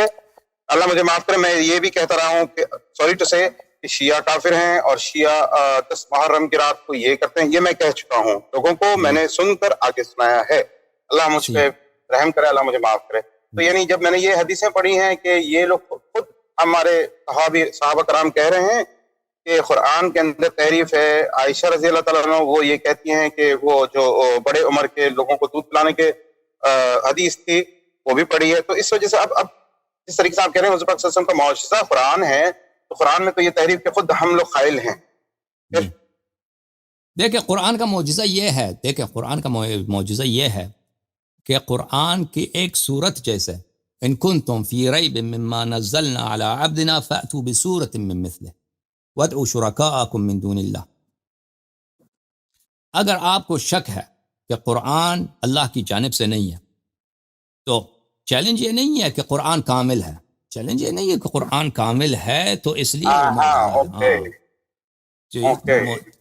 کرے, میں یہ بھی کہتا رہا ہوں کہ سوری ٹو سے کہ شیعہ کافر ہیں اور شیعہ 10 محرم کی رات کو یہ کرتے ہیں, یہ میں کہہ چکا ہوں لوگوں کو, میں نے سن کر آگے سنایا ہے. اللہ مجھ پہ رحم کرے, اللہ مجھے معاف کرے. تو یعنی جب میں نے یہ حدیثیں پڑھی ہیں کہ یہ لوگ خود ہمارے صحابہ کرام کہہ رہے ہیں کہ قرآن کے اندر تعریف ہے, عائشہ رضی اللہ تعالیٰ عنہ وہ یہ کہتی ہیں کہ وہ جو بڑے عمر کے لوگوں کو دودھ پلانے کے حدیث تھی وہ بھی پڑھی ہے. تو اس وجہ سے اب جس طریقے سے آپ کہہ رہے ہیں حضور پاک صلی اللہ علیہ وسلم کا معجزہ قرآن ہے, تو قرآن میں تو یہ تحریف کے خود ہم لوگ قائل ہیں. دیکھیں قرآن کا معجزہ یہ ہے کہ قرآن کی ایک سورت جیسے ان کنتم فی ریب مما نزلنا علی عبدنا فأتوا بسورة من مثله وادعوا شرکاءکم من دون اللہ. اگر آپ کو شک ہے کہ قرآن اللہ کی جانب سے نہیں ہے تو چیلنج یہ نہیں ہے کہ قرآن کامل ہے, چیلنج یہ نہیں ہے کہ قرآن کامل ہے تو اس لیے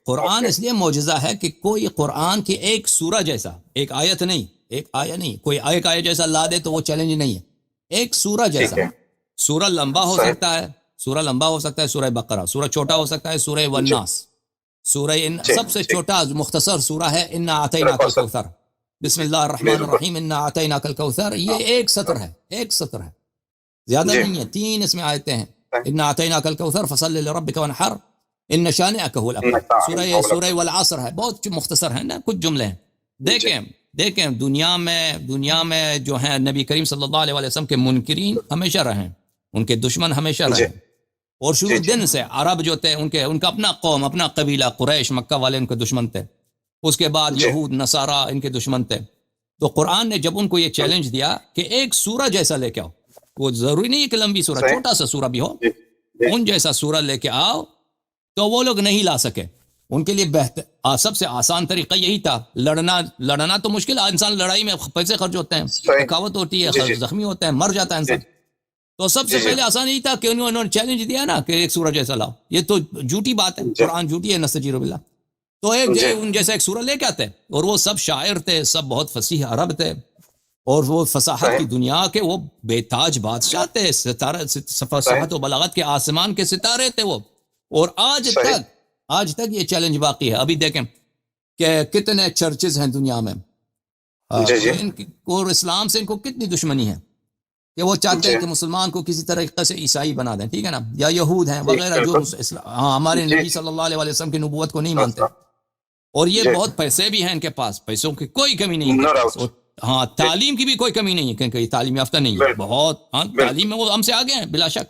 قرآن اس لیے معجزہ ہے کہ کوئی قرآن کی ایک سورہ جیسا, ایک آیت نہیں, ایک آیت نہیں, کوئی ایک آیت جیسا لا دے تو وہ چیلنج نہیں ہے. ایک سورہ جیسا, سورہ لمبا ہو سکتا ہے, سورہ بقرہ, سورہ چھوٹا ہو سکتا ہے سورہ والناس, سورہ سب سے چھوٹا مختصر سورہ ہے انا اعطیناک الکوثر, بسم اللہ الرحمن الرحیم انا اعطیناک الکوثر. یہ ایک سطر ہے, زیادہ نہیں ہے, 3 اس میں آیتیں ہیں. انا اعطیناک الکوثر فصل لربک وانحر ان شانئک هو الابتر. سورہ والعصر ہے, بہت مختصر ہے نا, کچھ جملے ہیں. دیکھیں دنیا میں جو ہیں نبی کریم صلی اللہ علیہ وسلم کے منکرین ہمیشہ رہیں, ان کے دشمن ہمیشہ رہیں, اور شروع دن سے عرب جو تھے ان کا اپنا قوم, اپنا قبیلہ قریش, مکہ والے ان کے دشمن تھے. اس کے بعد یہود نصارہ ان کے دشمن تھے. تو قرآن نے جب ان کو یہ چیلنج دیا کہ ایک سورہ جیسا لے کے آؤ, وہ ضروری نہیں ہے کہ لمبی سورہ, چھوٹا سا سورہ بھی ہو, ان جیسا سورہ لے کے آؤ, تو وہ لوگ نہیں لا سکے. ان کے لیے سب سے آسان طریقہ یہی تھا. لڑنا تو مشکل ہے, انسان لڑائی میں پیسے خرچ ہوتے ہیں, تھکاوٹ ہوتی ہے, زخمی ہوتا ہے, مر جاتا ہے انسان. تو سب سے پہلے آسان یہی تھا کہ انہوں نے چیلنج دیا نا کہ ایک سورہ جیسا لاؤ. یہ تو جھوٹی بات ہے, قرآن جھوٹی ہے, نستجیر باللہ. تو ان جیسا ایک سورہ لے کے آتے, اور وہ سب شاعر تھے, سب بہت فصیح عرب تھے, اور وہ فصاحت کی دنیا کے وہ بے تاج بادشاہ تھے, فصاحت و بلاغت کے آسمان کے ستارے تھے وہ. اور آج تک یہ چیلنج باقی ہے. ابھی دیکھیں کہ کتنے چرچز ہیں دنیا میں, اور اسلام سے ان کو کتنی دشمنی ہے کہ وہ چاہتے ہیں کہ مسلمان کو کسی طریقے سے عیسائی بنا دیں, ٹھیک ہے نا, یا یہود ہیں وغیرہ جو ہمارے نبی صلی اللہ علیہ وسلم کی نبوت کو نہیں مانتے. اور یہ بہت پیسے بھی ہیں ان کے پاس, پیسوں کی کوئی کمی نہیں ہے. ہاں, تعلیم کی بھی کوئی کمی نہیں ہے, کیونکہ تعلیم یافتہ نہیں ہے بہت. ہاں, تعلیم میں وہ ہم سے آگے ہیں بلا شک,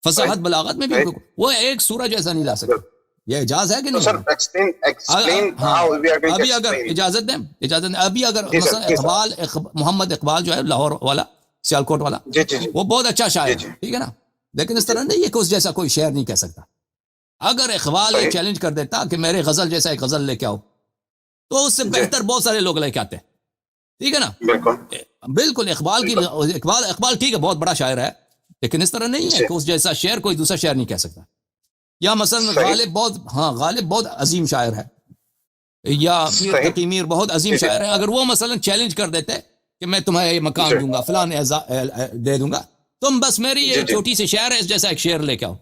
فصاحت بلاغت میں بھی. وہ ایک سورہ جیسا نہیں لا سکتے. یہ اجازت ہے کہ نہیں؟ ابھی اگر اجازت دیں ابھی اگر مثلا محمد اقبال جو ہے لاہور والا, سیالکوٹ والا, وہ بہت اچھا شاعر ہے, ٹھیک ہے نا, لیکن اس طرح نہیں ہے کہ اس جیسا کوئی شعر نہیں کہہ سکتا. اگر اقبال یہ چیلنج کر دیتا کہ میرے غزل جیسا ایک غزل لے کے آؤ تو اس سے بہتر بہت سارے لوگ لے کے آتے. ٹھیک ہے نا؟ بالکل. اقبال ٹھیک ہے بہت بڑا شاعر ہے لیکن اس طرح نہیں ہے کہ اس جیسا شعر کوئی دوسرا شاعر نہیں کہہ سکتا. یا مثلا غالب بہت عظیم شاعر ہے, یا میر تقی میر بہت عظیم شاعر ہے. اگر وہ مثلا چیلنج کر دیتے کہ میں تمہیں یہ مقام دوں گا, فلان دے دوں گا, تم بس میری یہ چھوٹی سی شعر ہے اس جیسا ایک شعر لے کے آؤ,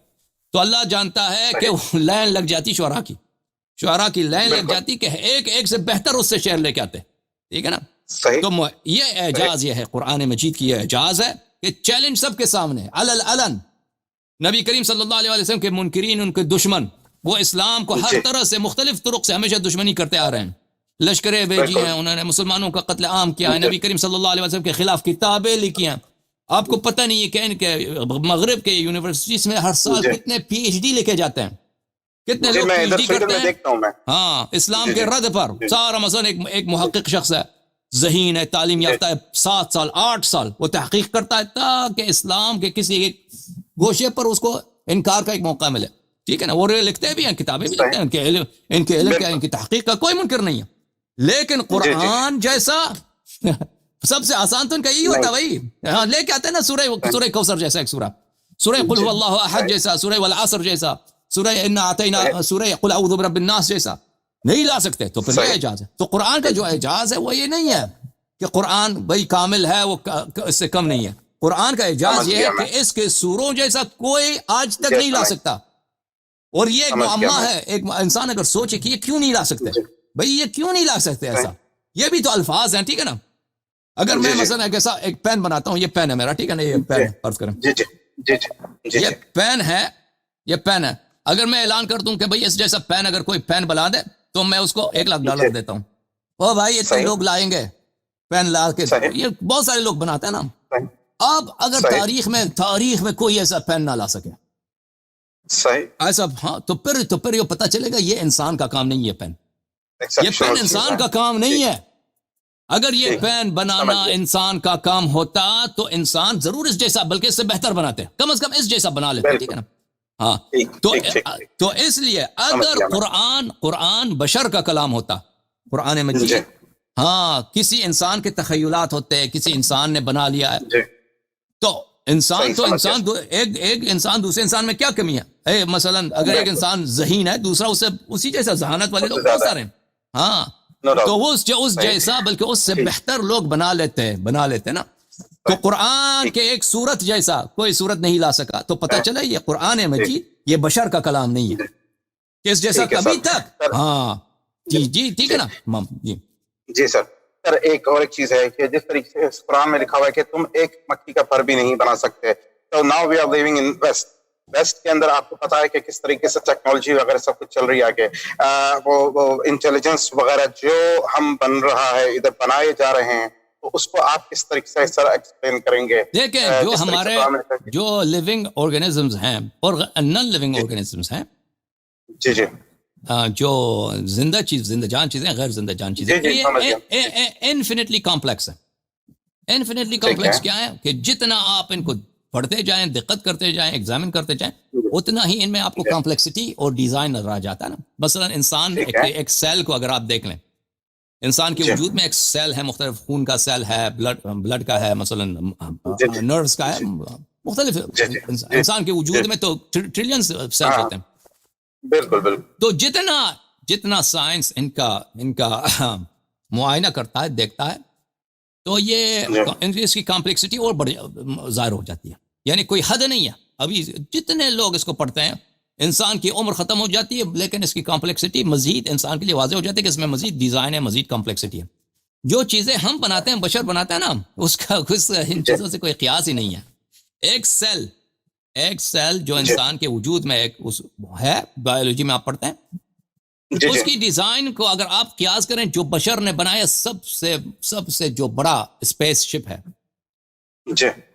تو اللہ جانتا ہے کہ لائن لگ جاتی شعراء کی لائن لگ جاتی کہ ایک ایک سے بہتر اس سے شعر لے کے آتے. ٹھیک ہے نا؟ تو یہ اعجاز یہ ہے قرآن مجید کی, یہ اعجاز ہے کہ چیلنج سب کے سامنے علن. نبی کریم صلی اللہ علیہ وسلم کے منکرین, ان کے دشمن, وہ اسلام کو ہر طرح سے مختلف طرق سے ہمیشہ دشمنی کرتے آ رہے ہیں. لشکریں بھیجی ہیں, انہوں نے مسلمانوں کا قتل عام کیا ہے, نبی کریم صلی اللہ علیہ وسلم کے خلاف کتابیں لکھی ہیں. آپ کو پتہ نہیں ہے کہ ان کے مغرب کے یونیورسٹیز میں ہر سال کتنے پی ایچ ڈی لکھے جاتے ہیں, کتنے لوگ پی ایچ ڈی کرتے ہیں. ہاں, اسلام کے رد پر سارا مثلا ایک محقق شخص ہے, ذہین ہے, تعلیم یافتہ ہے, 7 سال 8 سال وہ تحقیق کرتا ہے تاکہ اسلام کے کسی ایک گوشے پر اس کو انکار کا ایک موقع ملے. ٹھیک ہے نا؟ وہ لکھتے بھی ہیں, کتابیں بھی لکھتے ہیں, ان کے علم کا, ان کی تحقیق کا کوئی منکر نہیں ہے. لیکن قرآن جیسا سب سے آسان تو ان کا یہی ہوتا ہے بھائی. ہاں, لے کے آتے ہیں نا سورہ کوثر جیسا ایک سورہ قل هو اللہ احد جیسا, سورہ والعصر جیسا, سورہ انا اعطینا, سورہ قل اعوذ برب الناس جیسا نہیں لا سکتے. تو پھر یہ اعجاز ہے. تو قرآن کا جو اعجاز ہے وہ یہ نہیں ہے کہ قرآن بھائی کامل ہے, وہ اس سے کم نہیں ہے. قرآن کا اعجاز یہ ہے کہ اس کے سوروں جیسا کوئی آج تک نہیں لا سکتا. اور یہ ایک معمہ ہے, ایک انسان اگر سوچے کہ یہ کیوں نہیں لا سکتے, بھئی یہ کیوں نہیں لا سکتے ایسا, یہ بھی تو الفاظ ہیں. ٹھیک ہے نا؟ اگر میں مثلا ایک پین بناتا ہوں, یہ پین ہے میرا, ٹھیک ہے نا, یہ پین فرض کریں یہ پین ہے, اگر میں اعلان کر دوں کہ بھئی اس جیسا پین اگر کوئی پین بنا دے تو میں اس کو $1,00,000 دیتا ہوں. او بھائی اتنے لوگ لائیں گے پین لا کے, یہ بہت سارے لوگ بناتے ہیں نا. اب اگر تاریخ میں کوئی ایسا پین نہ لا سکے ایسا, ہاں, تو پھر یہ پتہ چلے گا یہ انسان کا کام نہیں ہے. پین یہ پین انسان کا کام نہیں ہے. اگر یہ پین بنانا انسان کا کام ہوتا تو انسان ضرور اس جیسا بلکہ اس سے بہتر بناتے, کم از کم اس جیسا بنا لیتے. ٹھیک ہے نا؟ ہاں, تو اس لیے اگر قرآن بشر کا کلام ہوتا, قرآن مجید ہاں کسی انسان کے تخیلات ہوتے, کسی انسان نے بنا لیا ہے, تو ایک انسان دوسرے انسان میں کیا کمی ہے؟ مثلا اگر ایک انسان ذہین ہے, دوسرا اسی جیسا ذہانت والے لوگ بہت سارے ہیں. ہاں, تو وہ اس جیسا بلکہ اس سے بہتر لوگ بنا لیتے نا. تو قرآن کے ایک صورت جیسا کوئی صورت نہیں لا سکا, تو پتہ چلا یہ قرآن مجید یہ بشر کا کلام نہیں ہے, اس جیسا کبھی تک. ہاں جی ٹھیک ہے نا. جی سر. ایک چیز ہے کہ جس طریقے سے اس قرآن میں لکھا ہوا ہے کہ تم ایک مکھی کا پر بھی نہیں بنا سکتے. تو now we are living in west کے اندر آپ کو پتا ہے کہ کس طریقے سے ٹیکنالوجی وغیرہ سب کچھ چل رہی ہے, آگے وہ انٹیلیجنس وغیرہ جو ہم بن رہا ہے, ادھر بنائے جا رہے ہیں, تو اس کو آپ کس طریقے سے سر ایکسپلین کریں گے؟ دیکھیں جو ہمارے جو لیونگ آرگینزمز ہیں اور نان لیونگ آرگینزمز ہیں, جی جو زندہ جان چیزیں, غیر زندہ جان چیزیں, یہ انفینٹلی کمپلیکس ہے. انفینٹلی کمپلیکس کیا ہے کہ جتنا آپ ان کو پڑھتے جائیں, دقت کرتے جائیں, ایگزامن کرتے جائیں, اتنا ہی ان میں آپ کو کمپلیکسٹی اور ڈیزائن نظر آ جاتا ہے نا. مثلا انسان ایک سیل کو اگر آپ دیکھ لیں, انسان کے وجود میں ایک سیل ہے, مختلف خون کا سیل ہے, بلڈ کا ہے, مثلا نروز کا ہے, مختلف. انسان کے وجود میں تو ٹریلین سیلز ہوتے ہیں. بالکل. تو جتنا سائنس ان کا معائنہ کرتا ہے, دیکھتا ہے, تو یہ اس کی کمپلیکسٹی اور بڑی ظاہر ہو جاتی ہے. یعنی کوئی حد نہیں ہے. ابھی جتنے لوگ اس کو پڑھتے ہیں, انسان کی عمر ختم ہو جاتی ہے, لیکن اس کی کمپلیکسٹی مزید انسان کے لیے واضح ہو جاتی ہے کہ اس میں مزید ڈیزائن ہے, مزید کمپلیکسٹی ہے. جو چیزیں ہم بناتے ہیں, بشر بناتا ہے نا, اس کا ان چیزوں سے کوئی قیاس ہی نہیں ہے. ایک سیل جو انسان کے وجود میں ایک ہے, بایولوجی میں آپ پڑھتے ہیں, اس کی ڈیزائن کو اگر آپ قیاس کریں جو بشر نے بنایا سب سے جو بڑا اسپیس شپ ہے,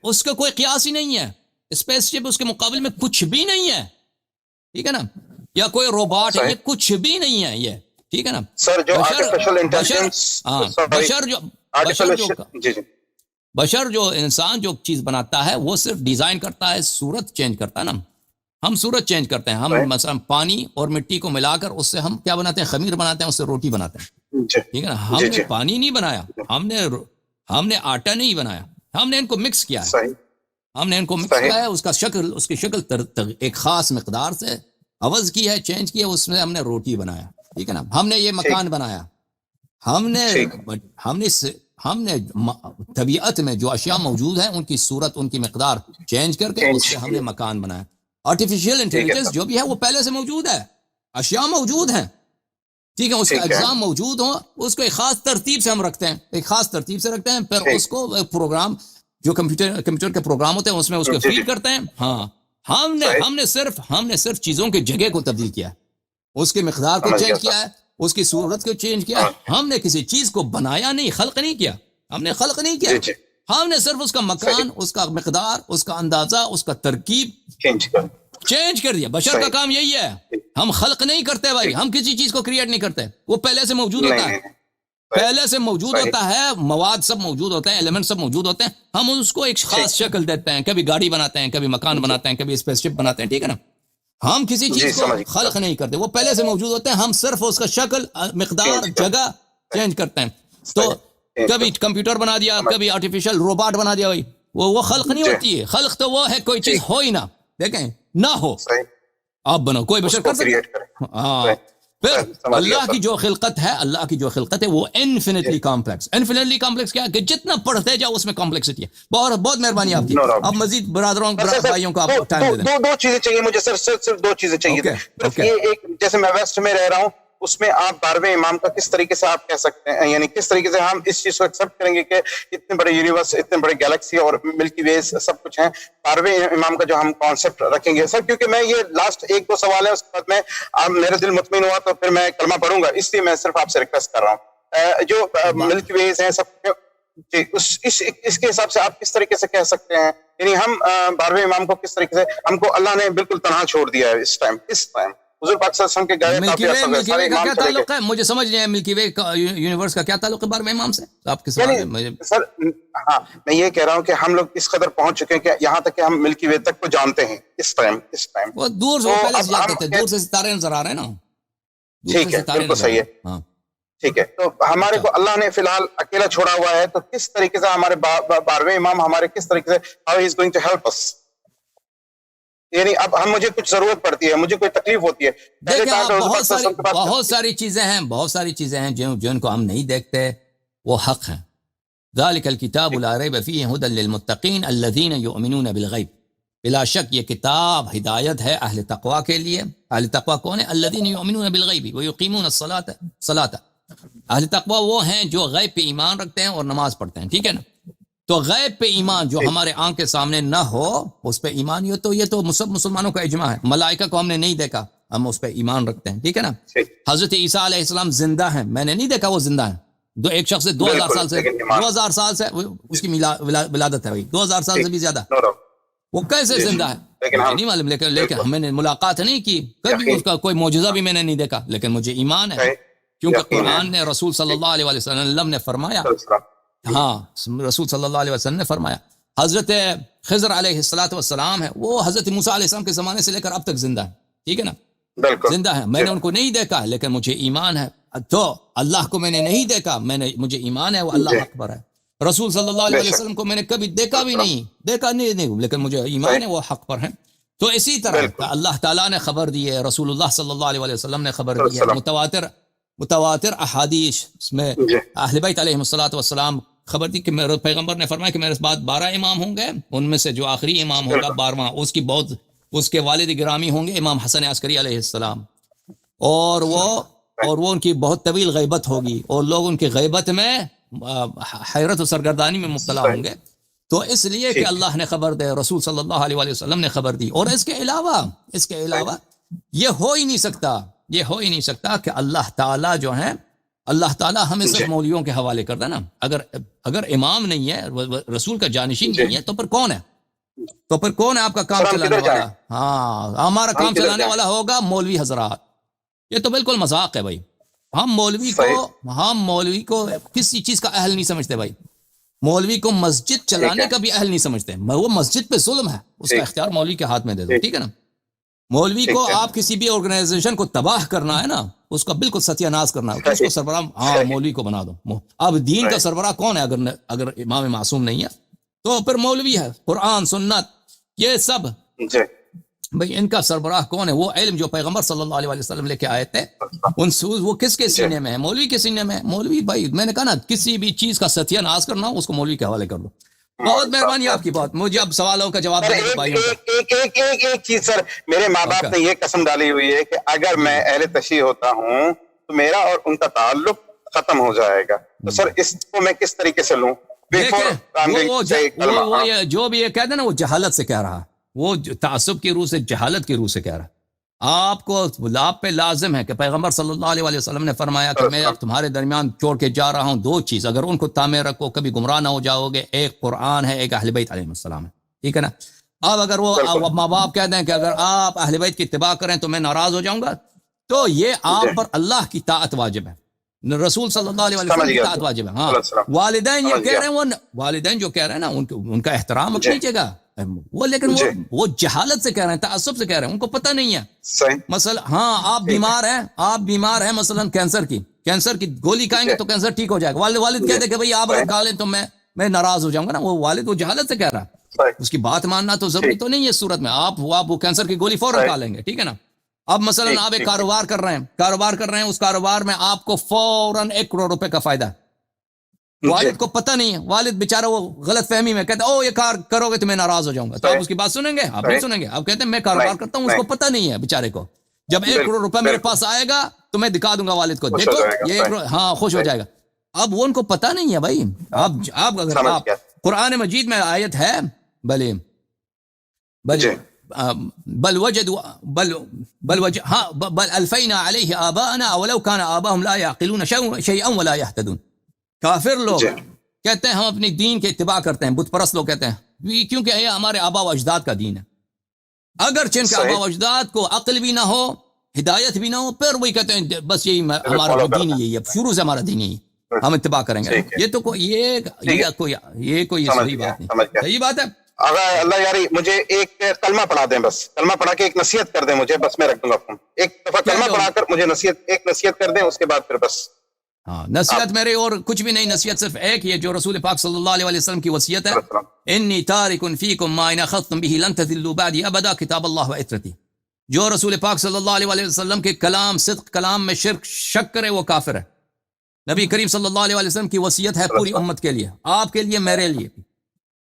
اس کا کوئی قیاس ہی نہیں ہے. اسپیس شپ اس کے مقابل میں کچھ بھی نہیں ہے. ٹھیک ہے نا؟ یا کوئی روبوٹ ہے, یہ کچھ بھی نہیں ہے یہ. ٹھیک ہے نا سر؟ جو بشر جو انسان جو چیز بناتا ہے وہ صرف ڈیزائن کرتا ہے, صورت چینج کرتا ہے نا. ہم صورت چینج کرتے ہیں. ہم مثلا پانی اور مٹی کو ملا کر اس سے ہم کیا بناتے ہیں؟ خمیر بناتے ہیں، اس سے روٹی بناتے ہیں. جی ٹھیک ہے نا. ہم نے پانی نہیں بنایا، ہم نے آٹا نہیں بنایا، ہم نے ان کو مکس کیا ہے. صحیح ہم نے ان کو مکس کیا ہے، اس کی شکل ایک خاص مقدار سے عوض کی ہے، چینج کیا، اس میں ہم نے روٹی بنایا. ٹھیک ہے نا. ہم نے یہ مکان بنایا، ہم نے طبیعت میں جو اشیاء موجود ہیں ان کی صورت، ان کی مقدار چینج کر کے اس سے ہم نے مکان بنایا. آرٹیفیشیل انٹیلیجنس جو بھی ہے وہ پہلے سے موجود ہے، اشیاء موجود ہیں. ٹھیک ہے. اس کا اجزاء موجود ہو، اس کو ایک خاص ترتیب سے ہم رکھتے ہیں، ایک خاص ترتیب سے رکھتے ہیں، پھر اس کو پروگرام جو کمپیوٹر کے پروگرام ہوتے ہیں اس میں اس کو فیڈ کرتے ہیں. ہاں ہم نے صرف چیزوں کی جگہ کو تبدیل کیا ہے، اس کی مقدار کو چینج کیا ہے، اس کی صورت کو چینج کیا ہے. ہم نے کسی چیز کو بنایا نہیں، خلق نہیں کیا. ہم نے خلق نہیں کیا، ہم نے صرف اس کا مکان، اس کا مقدار، اس کا اندازہ، اس کا ترکیب چینج کر دیا. بشر کا کام یہی ہے. ہم خلق نہیں کرتے بھائی، ہم کسی چیز کو کریٹ نہیں کرتے، وہ پہلے سے موجود ہوتا ہے، پہلے سے موجود ہوتا ہے. مواد سب موجود ہوتے ہیں، ایلیمنٹ سب موجود ہوتے ہیں. ہم اس کو ایک خاص شکل دیتے ہیں، کبھی گاڑی بناتے ہیں، کبھی مکان بناتے ہیں، کبھی اسپیس شپ بناتے ہیں. ٹھیک ہے نا. ہم کسی چیز کو خلق نہیں کرتے، وہ پہلے سے موجود ہوتے ہیں. ہم صرف اس کا شکل، مقدار، جگہ چینج کرتے ہیں. تو کبھی کمپیوٹر بنا دیا، کبھی آرٹیفیشل روبوٹ بنا دیا بھائی، وہ خلق نہیں ہوتی ہے. خلق تو وہ ہے کوئی چیز ہو ہی نہ، دیکھیں نہ ہو، آپ بنو، کوئی بشر کر سکتا ہے. ہاں. پھر اللہ کی جو خلقت ہے وہ انفینٹلی کمپلیکس کیا ہے کہ جتنا پڑھتے جاؤ اس میں کمپلیکسٹی ہے. بہت مہربانی آپ کی. اب مزید برادروں بھائیوں کو آپ ٹائم دے دیں. دو چیزیں چاہیے مجھے سر، صرف دو چیزیں چاہیے. ایک جیسے میں ویسٹ میں رہ رہا ہوں، اس میں آپ 12ویں امام کا کس طریقے سے آپ کہہ سکتے ہیں، یعنی کس طریقے سے ہم اس چیز کو ایکسپٹ کریں گے کہ اتنے بڑے یونیورس، اتنے بڑے گیلیکسی اور ملکی ویز سب کچھ ہیں، 12ویں امام کا جو ہم کانسیپٹ رکھیں گے سر؟ کیونکہ میں یہ لاسٹ 1-2 سوال ہے، اس کے بعد میں میرا دل مطمئن ہوا تو پھر میں کلمہ پڑھوں گا، اس لیے میں صرف آپ سے ریکویسٹ کر رہا ہوں. جو ملکی ویز ہیں سب جی، اس کے حساب سے آپ کس طریقے سے کہہ سکتے ہیں، یعنی ہم 12ویں امام کو کس طریقے سے، ہم کو اللہ نے بالکل تنہا چھوڑ دیا ہے اس ٹائم. حضور پاک صلی اللہ علیہ وسلم کے گئے ملکی وے کا کیا تعلق ہے؟ مجھے سمجھ نہیں ہے ملکی وے کا یونیورس کا کیا تعلق ہے 12ویں امام سے. آپ کے سوال میں سر، ہاں میں یہ کہہ رہا ہوں کہ ہم لوگ اس قدر پہنچ چکے ہیں کہ یہاں تک کہ ہم ملکی وے تک کو جانتے ہیں اس ٹائم. وہ دور سے پہلے سے جاتے تھے، دور سے ستارے نظر آ رہے ہیں نا. ٹھیک ہے، بالکل صحیح ہے. ہاں ٹھیک ہے. تو ہمارے کو اللہ نے فی الحال اکیلا چھوڑا ہوا ہے، تو کس طریقے سے ہمارے 12ویں امام ہمارے کس طریقے سے how he is going to help us، یعنی اب ہم مجھے کچھ ضرورت پڑتی ہے، مجھے کوئی تکلیف ہوتی ہے. دیکھیں بہت ساری چیزیں ہیں جن کو ہم نہیں دیکھتے، وہ حق ہیں. ذالک الکتاب لا ریب فیہ ھدی للمتقین الذین یؤمنون بالغیب. بلا شک یہ کتاب ہدایت ہے اہل تقوی کے لیے. اہل تقوی کون ہے؟ الذین یؤمنون بالغیب ویقیمون الصلاۃ. اہل تقوی وہ ہیں جو غیب پہ ایمان رکھتے ہیں اور نماز پڑھتے ہیں. ٹھیک ہے نا. تو غیب پہ ایمان جو ہمارے آنکھ کے سامنے نہ ہو، اس پہ ایمان یہ تو مسلمانوں کا اجماع ہے. ملائکہ کو ہم نے نہیں دیکھا، ہم اس پہ ایمان رکھتے ہیں. ٹھیک ہے نا. حضرت عیسیٰ علیہ السلام زندہ ہیں، میں نے نہیں دیکھا وہ زندہ ہیں. ایک شخص سے 2000 سال سے اس کی ولادت ہے، 2000 سال سے بھی زیادہ. وہ کیسے زندہ ہے نہیں معلوم، لیکن ہم نے ملاقات نہیں کی کبھی، اس کا کوئی معجزہ بھی میں نے نہیں دیکھا، لیکن مجھے ایمان ہے کیونکہ قرآن نے رسول صلی اللہ علیہ وسلم نے فرمایا. ہاں رسول صلی اللہ علیہ وسلم نے فرمایا. حضرت خضر علیہ السلام ہے، وہ حضرت موسیٰ علیہ السلام کے زمانے سے لے کر اب تک زندہ ہے. ٹھیک ہے نا. زندہ ہے. میں نے ان کو نہیں دیکھا لیکن مجھے ایمان ہے. تو اللہ کو میں نے نہیں دیکھا، مجھے ایمان ہے وہ اللہ اکبر ہے. رسول صلی اللہ علیہ وسلم کو میں نے کبھی دیکھا نہیں لیکن مجھے ایمان ہے وہ حق پر ہیں. تو اسی طرح اللہ تعالیٰ نے خبر دی ہے، رسول اللہ صلی اللہ علیہ وسلم نے خبر دی ہے. متواتر احادیث میں اہل بیت علیہ السلام خبر دی کہ میرے پیغمبر نے فرمایا کہ میرے بعد 12 امام ہوں گے، ان میں سے جو آخری امام ہوگا 12واں اس کے والد گرامی ہوں گے امام حسن عسکری علیہ السلام، اور وہ ان کی بہت طویل غیبت ہوگی اور لوگ ان کی غیبت میں حیرت و سرگردانی میں مبتلا ہوں گے. تو اس لیے کہ اللہ نے خبر دے، رسول صلی اللہ علیہ وسلم نے خبر دی. اور اس کے علاوہ یہ ہو ہی نہیں سکتا کہ اللہ تعالیٰ جو ہیں، اللہ تعالیٰ ہمیں صرف مولویوں کے حوالے کر دینا. اگر امام نہیں ہے، رسول کا جانشین نہیں ہے، تو پھر کون ہے آپ کا کام چلانے والا؟ ہاں ہمارا کام چلانے والا ہوگا مولوی حضرات. یہ تو بالکل مذاق ہے بھائی. ہم مولوی کو کسی چیز کا اہل نہیں سمجھتے بھائی. مولوی کو مسجد چلانے کا بھی اہل نہیں سمجھتے. وہ مسجد پہ ظلم ہے، اس کا اختیار مولوی کے ہاتھ میں دے دو. ٹھیک ہے نا. مولوی کو ٹھیک ہے۔ آپ کسی بھی آرگنائزیشن کو تباہ کرنا ہے نا، اس کا بالکل ستیہ ناش کرنا ہے، تو اس کو سربراہ ہاں مولوی کو بنا دو۔ اب دین کا سربراہ کون ہے اگر امام معصوم نہیں ہے تو پھر مولوی ہے۔ قرآن سنت یہ سب جی بھئی ان کا سربراہ کون ہے؟ وہ علم جو پیغمبر صلی اللہ علیہ وسلم لے کے آئے تھے، وہ کس کے سینے میں ہے؟ مولوی کے سینے میں ہے۔ مولوی بھائی میں نے کہا نا، کسی بھی چیز کا ستیہ ناش کرنا اس کو مولوی کے حوالے کر دو۔ بہت مہربانی آپ کی بات، مجھے اب سوالوں کا جواب سر، دینے کا بھائیوں کا۔ ایک چیز سر، میرے ماں باپ نے یہ قسم ڈالی ہوئی ہے کہ اگر میں اہل تشیع ہوتا ہوں تو میرا اور ان کا تعلق ختم ہو جائے گا، تو سر اس کو میں کس طریقے سے لوں؟ وہ جو بھی یہ کہتے ہیں نا، وہ جہالت سے کہہ رہا، وہ تعصب کی روح سے، جہالت کی روح سے کہہ رہا۔ آپ پہ لازم ہے کہ پیغمبر صلی اللہ علیہ وسلم نے فرمایا کہ میں اب تمہارے درمیان چھوڑ کے جا رہا ہوں دو چیز، اگر ان کو تعمیر رکھو کبھی گمراہ نہ ہو جاؤ گے، ایک قرآن ہے، ایک اہل بیت علیہ السلام ہے، ٹھیک ہے نا؟ اب اگر وہ ماں باپ کہتے ہیں کہ اگر آپ اہل بیت کی اتباع کریں تو میں ناراض ہو جاؤں گا، تو یہ آپ پر اللہ کی طاعت واجب ہے، رسول صلی اللہ علیہ وسلم کی طاعت واجب ہے۔ ہاں والدین یہ کہہ رہے ہیں، وہ والدین جو کہہ رہے ہیں نا، ان کا احترام کیجیے گا وہ، لیکن وہ جہالت سے کہہ رہے ہیں، تعصب سے کہہ رہے ہیں، ان کو پتہ نہیں ہے۔ مثلا ہاں آپ بیمار ہیں مثلا کینسر کی گولی کھائیں گے تو کینسر ٹھیک ہو جائے گا، والد کہتے کہ بھئی آپ اگر کھا لیں تو میں ناراض ہو جاؤں گا نا، وہ والد وہ جہالت سے کہہ رہا ہے، اس کی بات ماننا تو ضروری تو نہیں ہے اس صورت میں، آپ وہ کینسر کی گولی فوراً کھا لیں گے، ٹھیک ہے نا؟ اب مثلا آپ ایک کاروبار کر رہے ہیں، اس کاروبار میں آپ کو فوراً 1 کروڑ روپے کا فائدہ ہے، والد کو پتہ نہیں ہے، والد بیچارہ وہ غلط فہمی میں کہتا ہے او یہ کار کرو گے تو میں ناراض ہو جاؤں گا، تو آپ اس کی بات سنیں گے؟ آپ نہیں سنیں گے، آپ کہتے ہیں میں کاروبار کرتا ہوں، اس کو پتہ نہیں ہے بیچارے کو، جب 1 کروڑ روپے میرے پاس آئے گا تو میں دکھا دوں گا والد کو، دیکھو یہ 1 کروڑ، ہاں خوش ہو جائے گا۔ اب وہ ان کو پتہ نہیں ہے بھائی، آپ اگر آپ قرآن مجید میں آیت ہے بل الفینا علیہ آباءنا ولو کان آباءهم لا يعقلون شیئا ولا يهتدون۔ کافر لوگ کہتے ہیں ہم اپنی دین کے اتباع کرتے ہیں، بت پرست لوگ کہتے ہیں کیونکہ یہ ہمارے آبا و اجداد کا دین ہے، اگرچہ ان کے آبا و اجداد کو عقل بھی نہ ہو، ہدایت بھی نہ ہو، پھر وہی کہتے ہیں بس یہی ہمارا دین یہی ہے، شروع سے ہمارا دین یہی ہے، ہم اتباع کریں گے۔ یہ تو کوئی صحیح بات نہیں، صحیح بات ہے۔ اللہ یاری مجھے ایک کلمہ پڑھا دیں، بس کلمہ پڑھا کے ایک نصیحت کر دیں مجھے، بس میں رکھ دوں گا فون، ایک دفعہ کلمہ پڑھا کر مجھے ایک نصیحت کر دیں، اس کے بعد پھر بس۔ ہاں نصیحت میرے اور کچھ بھی نہیں، نصیحت صرف ایک ہی ہے جو رسول پاک صلی اللہ علیہ وسلم کی وصیت ہے، انی تارک فیکم ما ان اخذتم به لن تضلوا بعدی ابدا کتاب اللہ و عترتی۔ جو رسول پاک صلی اللہ علیہ وسلم کے کلام، صدق کلام میں شک کرے وہ کافر ہے۔ نبی کریم صلی اللہ علیہ وسلم کی وصیت ہے پوری امت کے لیے، آپ کے لیے، میرے لیے،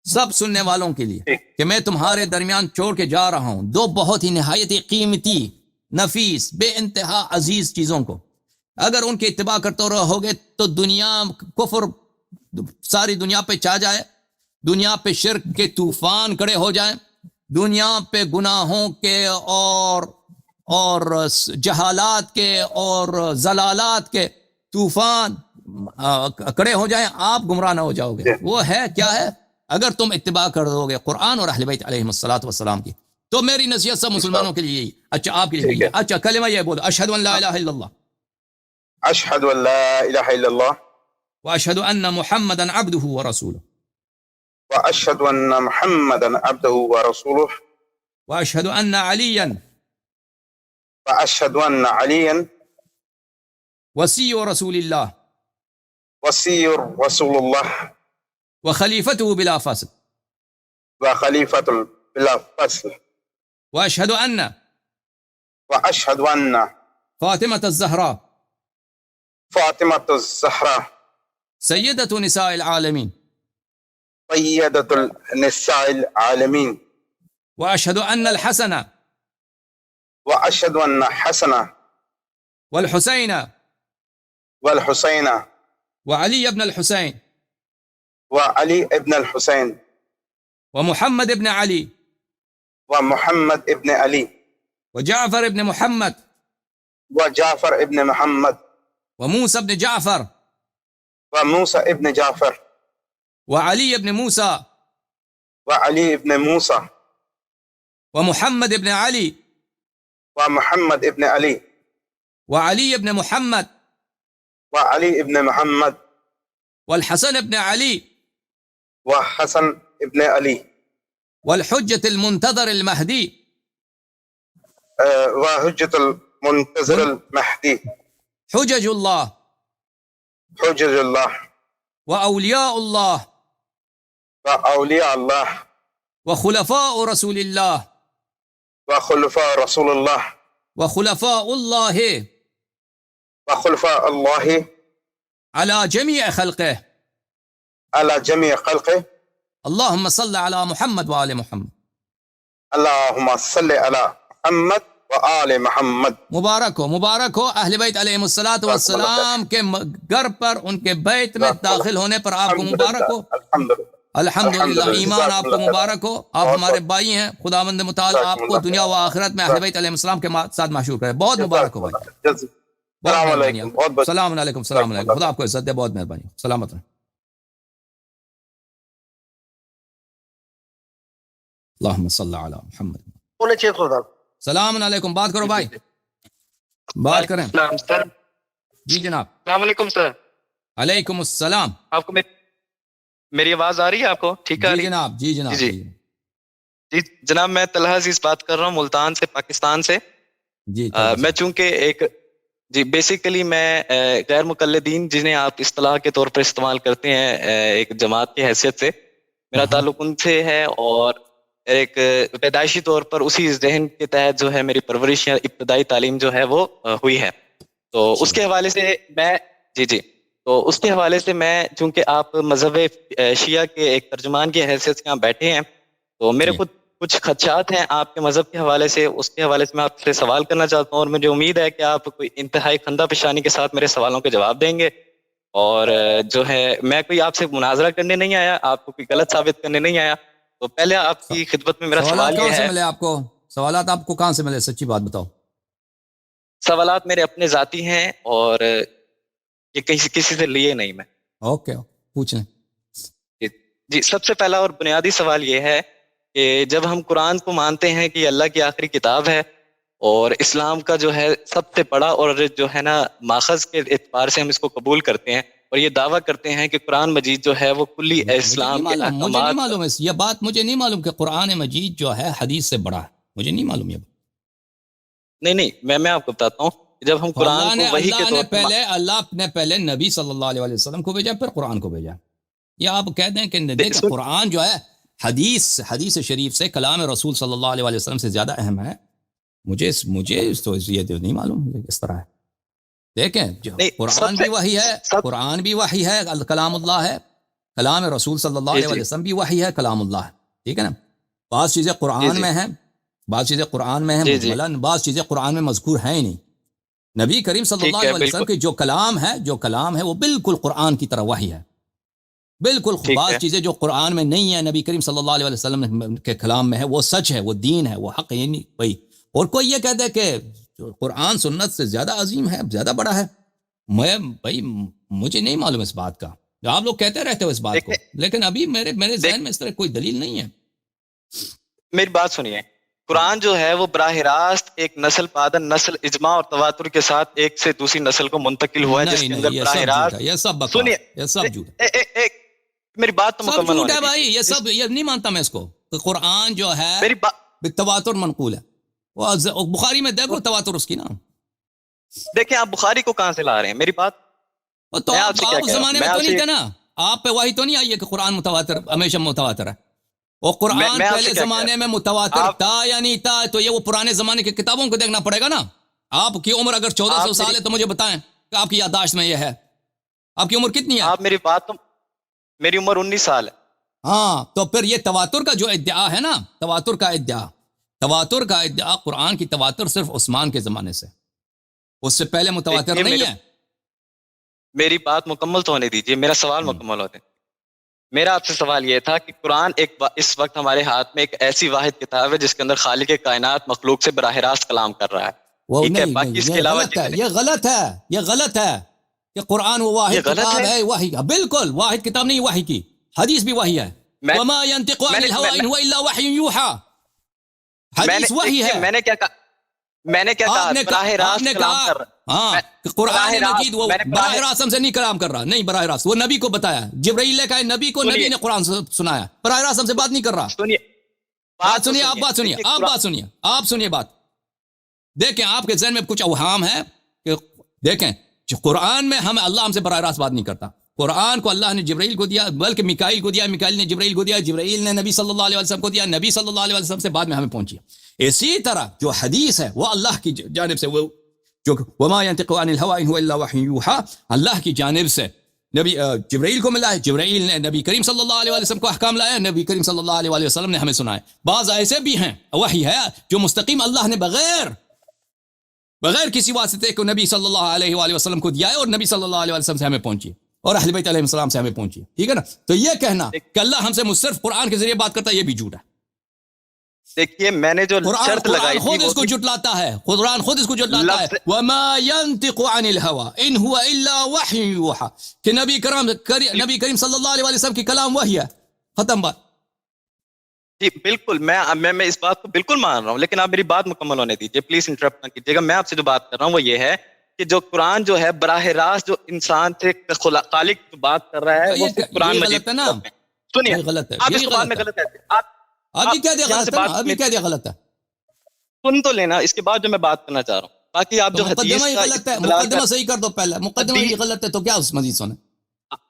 سب سننے والوں کے لیے، کہ میں تمہارے درمیان چھوڑ کے جا رہا ہوں دو بہت ہی نہایت قیمتی، نفیس، بے انتہا عزیز چیزوں کو، اگر ان کی اتباع کرتے رہو گے تو دنیا کفر ساری دنیا پہ چھا جائے، دنیا پہ شرک کے طوفان کھڑے ہو جائیں، دنیا پہ گناہوں کے اور جہالات کے اور ضلالات کے طوفان کھڑے ہو جائیں، آپ گمراہ نہ ہو جاؤ گے۔ وہ ہے کیا ہے؟ اگر تم اتباع کر دو گے قرآن اور اہل بیت علیہ السلام کی، تو میری نصیحت سب مسلمانوں کے لیے یہی، اچھا آپ کے لیے، اچھا کلمہ یہ بولو، اشہد ان لا الہ الا اللہ، اشہد ان لا الہ الا اللہ، واشہد ان محمدا عبدہ ورسولہ، واشہد ان محمدا عبدہ ورسولہ، واشہد ان علیا واشہد ان علیا وصی رسول اللہ وصی رسول اللہ وخلیفتہ بلا فصل، وخلیفۃ بلا فصل، واشہد ان واشہد ان فاطمة الزہراء فاطمۃ الزہراء سیدۃ نساء العالمین، سیدۃ النساء العالمین، واشہد ان الحسن واشہد ان حسن والحسین والحسین وعلی ابن الحسین وعلی ابن الحسین ومحمد ابن علی ومحمد ابن علی وجعفر ابن محمد وجعفر ابن محمد وموسى ابن جعفر وموسى ابن جعفر وعلي ابن موسى وعلی ابن موسیٰ ومحمد ابن علي ومحمد ابن علی وعلي ابن محمد وعلی ابن محمد والحسن ابن علي وحسن ابن علی والحجة المنتظر المهدي وحجة المنتظر المهدي حجج اللہ حجج الله واولیاء اللہ وأولياء الله وخلفاء رسول اللہ وخلفاء رسول الله وخلفاء اللہ وخلفاء الله على جميع خلقه على جميع خلقه اللهم صل على محمد وآل محمد. اللهم صل على محمد وآل محمد. مبارک ہو اہل بیت علیہ الصلوۃ والسلام کے گھر پر ان کے بیت میں داخل ہونے پر آپ کو مبارک ہو. الحمدللہ ایمان آپ کو مبارک ہو. آپ ہمارے بھائی ہیں. خداوند متعال آپ کو دنیا و آخرت میں اہل بیت علیہ السلام کے ساتھ محشور کرے. بہت مبارک ہو بھائی. السلام علیکم. السلام علیکم. السلام علیکم. خدا آپ کو عزت دے. بہت مہربانی. سلامت رہیں. اللہم صلی علی محمد. بولے شیخ خدا. السلام علیکم. بات کرو بھائی. بات کریں. السلام سر. جی جناب. السلام علیکم سر. علیکم السلام. آپ کو میری آواز آ رہی ہے آپ کو ٹھیک آ جی رہی ہے؟ جناب. جی جناب. جی جناب میں طلحہ عزیز بات کر رہا ہوں ملتان سے پاکستان سے. جی میں چونکہ بیسیکلی میں غیر مقلدین جنہیں آپ اصطلاح کے طور پر استعمال کرتے ہیں ایک جماعت کی حیثیت سے میرا تعلق ان سے ہے اور ایک پیدائشی طور پر اسی ذہن کے تحت جو ہے میری پرورش یا ابتدائی تعلیم جو ہے وہ ہوئی ہے. تو اس کے حوالے سے میں تو اس کے حوالے سے میں چونکہ آپ مذہب شیعہ کے ایک ترجمان کی حیثیت سے یہاں بیٹھے ہیں تو میرے خود کچھ خدشات ہیں آپ کے مذہب کے حوالے سے. اس کے حوالے سے میں آپ سے سوال کرنا چاہتا ہوں اور مجھے امید ہے کہ آپ کوئی انتہائی خندہ پیشانی کے ساتھ میرے سوالوں کے جواب دیں گے. اور جو ہے میں کوئی آپ سے مناظرہ کرنے نہیں آیا, آپ کو کوئی غلط ثابت کرنے نہیں آیا. تو پہلے آپ کی خدمت میں میرا سوال یہ ہے. ملے آپ کو سوالات آپ کو کہاں سے ملے؟ سچی بات بتاؤ. سوالات میرے اپنے ذاتی ہیں اور یہ کسی سے لیے نہیں میں. اوکے پوچھیں. جی سب سے پہلا اور بنیادی سوال یہ ہے کہ جب ہم قرآن کو مانتے ہیں کہ یہ اللہ کی آخری کتاب ہے اور اسلام کا جو ہے سب سے بڑا اور جو ہے نا ماخذ کے اعتبار سے ہم اس کو قبول کرتے ہیں اور یہ دعویٰ کرتے ہیں کہ قرآن مجید جو ہے وہ کلی اسلام کے مجھے نہیں معلوم ہے یہ بات. مجھے نہیں معلوم کہ قرآن مجید جو ہے حدیث سے بڑا ہے. مجھے نہیں معلوم یہ بات. نہیں میں آپ کو بتاتا ہوں جب ہم قرآن کو وحی کے طور پر اللہ نے پہلے نبی صلی اللہ علیہ وسلم کو بھیجا پھر قرآن کو بھیجا. یہ آپ کہہ دیں کہ قرآن جو ہے حدیث شریف سے کلام رسول صلی اللہ علیہ وسلم سے زیادہ اہم ہے. مجھے تو یہ نہیں معلوم اس طرح ہے. دیکھیں قرآن بھی وحی ہے, قرآن بھی وحی ہے, کلام اللہ ہے. کلام رسول صلی اللہ علیہ وسلم بھی وحی ہے, کلام اللہ ہے. ٹھیک ہے نا. بعض چیزیں قرآن میں ہیں, بعض چیزیں قرآن میں ہیں مجملاً, بعض چیزیں قرآن میں مذکور ہیں ہی نہیں. نبی کریم صلی اللہ علیہ وسلم کے جو کلام ہے وہ بالکل قرآن کی طرح وحی ہے. بالکل. بعض چیزیں جو قرآن میں نہیں ہیں نبی کریم صلی اللہ علیہ وسلم کے کلام میں ہے, وہ سچ ہے, وہ دین ہے, وہ حق ہے. نہیں بھائی اور کوئی یہ کہتا ہے کہ قرآن سنت سے زیادہ عظیم ہے, زیادہ بڑا ہے. مجھے نہیں معلوم اس بات کا. آپ لوگ کہتے رہتے ہو اس بات کو, لیکن ابھی میرے ذہن میں اس طرح کوئی دلیل نہیں ہے. میری بات سنیے. قرآن جو ہے وہ براہ راست ایک نسل پادن نسل اجماع اور تواتر کے ساتھ ایک سے دوسری نسل کو منتقل ہوا ہے, جس کے اندر براہ راست یہ سب سنیے یہ سب جھوٹ ہے. میری بات تو مکمل ہے بھائی. یہ سب یہ نہیں مانتا میں اس کو. قرآن جو ہے تواتر منقول ہے. وہ بخاری میں دیکھو تواتر اس کی نا. دیکھیں آپ بخاری کو کہاں سے لا رہے ہیں؟ میری بات تو آپ اس زمانے میں تو نہیں تھے نا. آپ پہ وہی تو نہیں آئی ہے کہ قرآن متواتر ہمیشہ متواتر ہے. وہ قرآن پہلے زمانے میں متواتر تھا یا نہیں تھا تو یہ وہ پرانے زمانے کی کتابوں کو دیکھنا پڑے گا نا. آپ کی عمر اگر 1400 سال ہے تو مجھے بتائیں کہ آپ کی یادداشت میں یہ ہے. آپ کی عمر کتنی ہے؟ آپ میری عمر 19 سال ہے. ہاں تو پھر یہ تواتر کا جو ادعا ہے نا, تواتر کا ادعا قرآن کی تواتر صرف عثمان کے زمانے سے, اس سے پہلے متواتر نہیں ہے. میری بات مکمل تو ہونے دیجیے, میرا سوال مکمل ہوتے. میرا آپ سے سوال یہ تھا کہ قرآن اس وقت ہمارے ہاتھ میں ایک ایسی واحد کتاب ہے جس کے اندر خالق کائنات مخلوق سے براہ راست کلام کر رہا ہے. یہ غلط ہے کہ قرآن وہ واحد کتاب ہے. وحی بالکل واحد کتاب نہیں, وحی کی حدیث بھی وحی ہے. وما ينطق عن الهوى ان هو الا وحي يوحى. حدیث وحی ہے. میں نے کیا کہا براہ راست کلام کر رہا. ہاں قرآن مجید وہ براہ راست ہم سے نہیں کلام کر رہا. نہیں براہ راست وہ نبی کو بتایا, جبرائیل نے کہا نبی کو, نبی نے قرآن سنایا. براہ راست ہم سے بات نہیں کر رہا. آپ بات سنیے. دیکھیں آپ کے ذہن میں کچھ اوہام ہے کہ دیکھیں قرآن میں اللہ ہم سے براہ راست بات نہیں کرتا. قرآن کو اللہ نے جبرائیل کو دیا, بلکہ میکائیل کو دیا, میکائیل نے جبرائیل کو دیا, جبرائیل نے نبی صلی اللہ علیہ وسلم کو دیا, نبی صلی اللہ علیہ وسلم سے بعد میں ہمیں پہنچی. اسی طرح جو حدیث ہے وہ اللہ کی جانب سے, وہ جو وما ينطق عن الهوى ان هو الا وحي يوحى, اللہ کی جانب سے نبی جبرائیل کو ملا ہے, جبرائیل نے نبی کریم صلی اللہ علیہ وسلم کو احکام لایا, نبی کریم صلی اللہ علیہ وسلم نے ہمیں سنائے. بعض ایسے بھی ہیں وحی ہے جو مستقیم اللہ نے بغیر کسی واسطے کو نبی صلی اللہ علیہ وآلہ وسلم کو دیا ہے, اور نبی صلی اللہ علیہ وسلم سے ہمیں پہنچی اور اہل بیت علیہ السلام سے ہمیں پہنچی. ٹھیک ہے نا. تو یہ کہنا کہ اللہ ہم سے صرف قرآن کے ذریعے بات کرتا ہے, یہ بھی جھوٹ ہے. دیکھیے میں نے جو شرط لگائی خود اس کو جھٹلاتا ہے, قرآن خود اس کو جھٹلاتا ہے, وما ينطق عن الهوى ان هو الا وحي يوحى, کہ نبی کریم صلی اللہ علیہ وسلم کی کلام وحی ہے. ختم بات. جی بالکل, میں اس بات کو بالکل مان رہا ہوں, لیکن آپ میری بات مکمل ہونے دیجیے, پلیز انٹرپٹ نہ کیجیے گا. میں آپ سے جو بات کر رہا ہوں وہ یہ ہے کہ جو قرآن جو ہے براہ راست جو انسان سے خالق جو بات کر رہا ہے وہ قرآن مجید ہے نا. سنیے, غلط ہے, آپ اس بات میں غلط ہے. ابھی کیا دیا غلط ہے, ابھی کیا دیا غلط ہے, سن تو لینا, اس کے بعد جو میں بات کرنا چاہ رہا ہوں. باقی آپ جو مقدمہ ہی غلط ہے, مقدمہ صحیح کر دو پہلے, مقدمہ ہی غلط ہے تو کیا اس مزید سنے.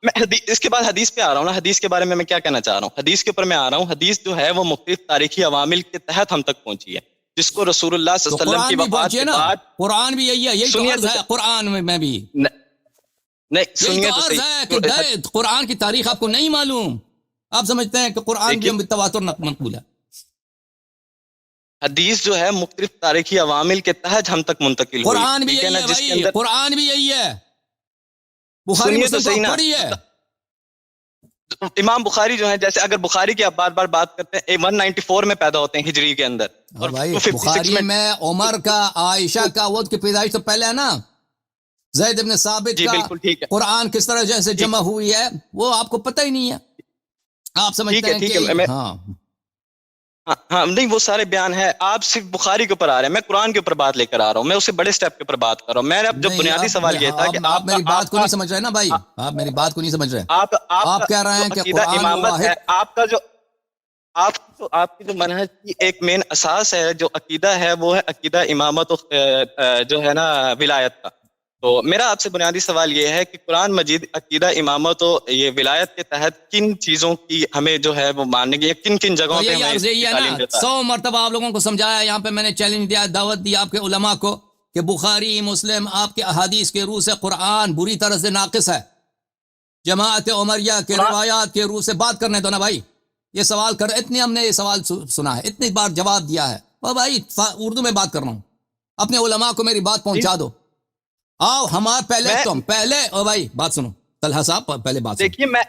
میں اس کے بعد حدیث پہ آ رہا ہوں نا, حدیث کے بارے میں کیا کہنا چاہ رہا ہوں. حدیث کے اوپر میں آ رہا ہوں. حدیث جو ہے وہ مختلف تاریخی عوامل کے تحت ہم تک پہنچی ہے, جس کو رسول اللہ صلی اللہ علیہ وسلم کی وفات کے بعد. قرآن بھی یہی ہے, یہی تو عرض ہے قرآن میں بھی. نہیں سنیے تو صحیح, قرآن کی تاریخ آپ کو نہیں معلوم, آپ سمجھتے ہیں کہ قرآن بھی تواتر منقول ہے. حدیث جو ہے مختلف تاریخی عوامل کے تحت ہم تک منتقل ہوئی. قرآن بھی یہی ہے بھائی, قرآن بھی یہی ہے. بخاری مسلم پڑھی ہے. امام بخاری جو ہے, جیسے اگر بخاری کی آپ بار بار بات کرتے ہیں, 194 میں پیدا ہوتے ہیں ہجری کے اندر, اور بھائی بخاری میں عمر کا, عائشہ کا وقت کی پیدائش تو پہلے ہے نا. زید بن ثابت کا قرآن کس طرح جیسے جمع ہوئی ہے وہ آپ کو پتہ ہی نہیں ہے. آپ سمجھتے ہیں کہ ہاں نہیں, وہ سارے بیان ہے. آپ صرف بخاری کے اوپر آ رہے ہیں, میں قرآن کے اوپر بات لے کر آ رہا ہوں, میں اسے بڑے سٹیپ کے اوپر بات کر رہا ہوں. میں اب جو بنیادی سوال یہ تھا کہ آپ میری بات کو نہیں سمجھ رہے نا بھائی, آپ میری بات کو نہیں سمجھ رہے. آپ کہہ رہے ہیں کہ قرآن واحد, آپ کا جو آپ کی جو منہج کی ایک مین اساس ہے, جو عقیدہ ہے, وہ ہے عقیدہ امامت جو ہے نا ولایت کا. تو میرا آپ سے بنیادی سوال یہ ہے کہ قرآن مجید عقیدہ امامت و یہ ولایت کے تحت کن چیزوں کی ہمیں جو ہے وہ ماننے کی, کن کن جگہوں پہ تعلیم دیتا ہے. 100 مرتبہ آپ لوگوں کو سمجھایا, یہاں پہ میں نے چیلنج دیا, دعوت دی آپ کے علماء کو کہ بخاری مسلم آپ کے احادیث کے روح سے قرآن بری طرح سے ناقص ہے. جماعت عمریہ کے روایات کے روح سے بات کرنے دو نا بھائی. یہ سوال کر, اتنی ہم نے یہ سوال سنا ہے, اتنی بار جواب دیا ہے. اور بھائی اردو میں بات کر رہا ہوں, اپنے علماء کو میری بات پہنچا دو. آؤ ہمارے پہلے او بھائی بات سنو, طلحہ صاحب پہلے بات سنو. دیکھیے میں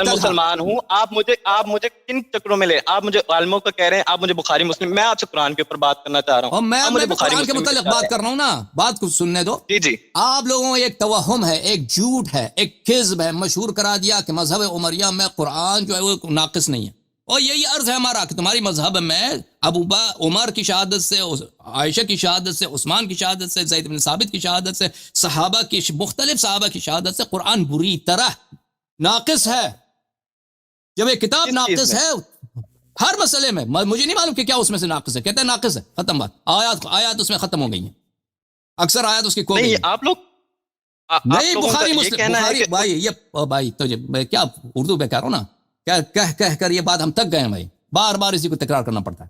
مسلمان ہوں, آپ مجھے کن چکروں میں لے, آپ مجھے عالموں کو کہہ رہے ہیں, آپ مجھے بخاری مسلم, میں آپ سے قرآن کے اوپر بات کرنا چاہ رہا ہوں. میں قرآن کے متعلق بات کر رہا ہوں نا, بات کو سننے دو. جی آپ لوگوں کو ایک توہم ہے, ایک جھوٹ ہے, ایک کذب ہے, مشہور کرا دیا کہ مذہب عمریہ میں قرآن جو ہے وہ ناقص نہیں ہے. اور یہی عرض ہے ہمارا کہ تمہاری مذہب میں عمر کی شہادت سے, عائشہ کی شہادت سے, عثمان کی شہادت سے, زید بن ثابت کی شہادت سے, صحابہ کی مختلف صحابہ کی شہادت سے قرآن بری طرح ناقص ہے. جب ایک کتاب ناقص ہے ہر مسئلے میں, مجھے نہیں معلوم کہ کیا اس میں سے ناقص ہے, کہتے ہیں ناقص ہے, ختم بات. آیات اس میں ختم ہو گئی ہیں, اکثر آیات اس کی کھو گئی. آپ لوگ نہیں, بخاری مسلم, بخاری بھائی یہ بھائی تو میں کیا اردو میں کہہ رہا ہوں نا, کہہ کر یہ بات ہم تک گئے ہیں بھائی. بار بار اسی کو تکرار کرنا پڑتا ہے,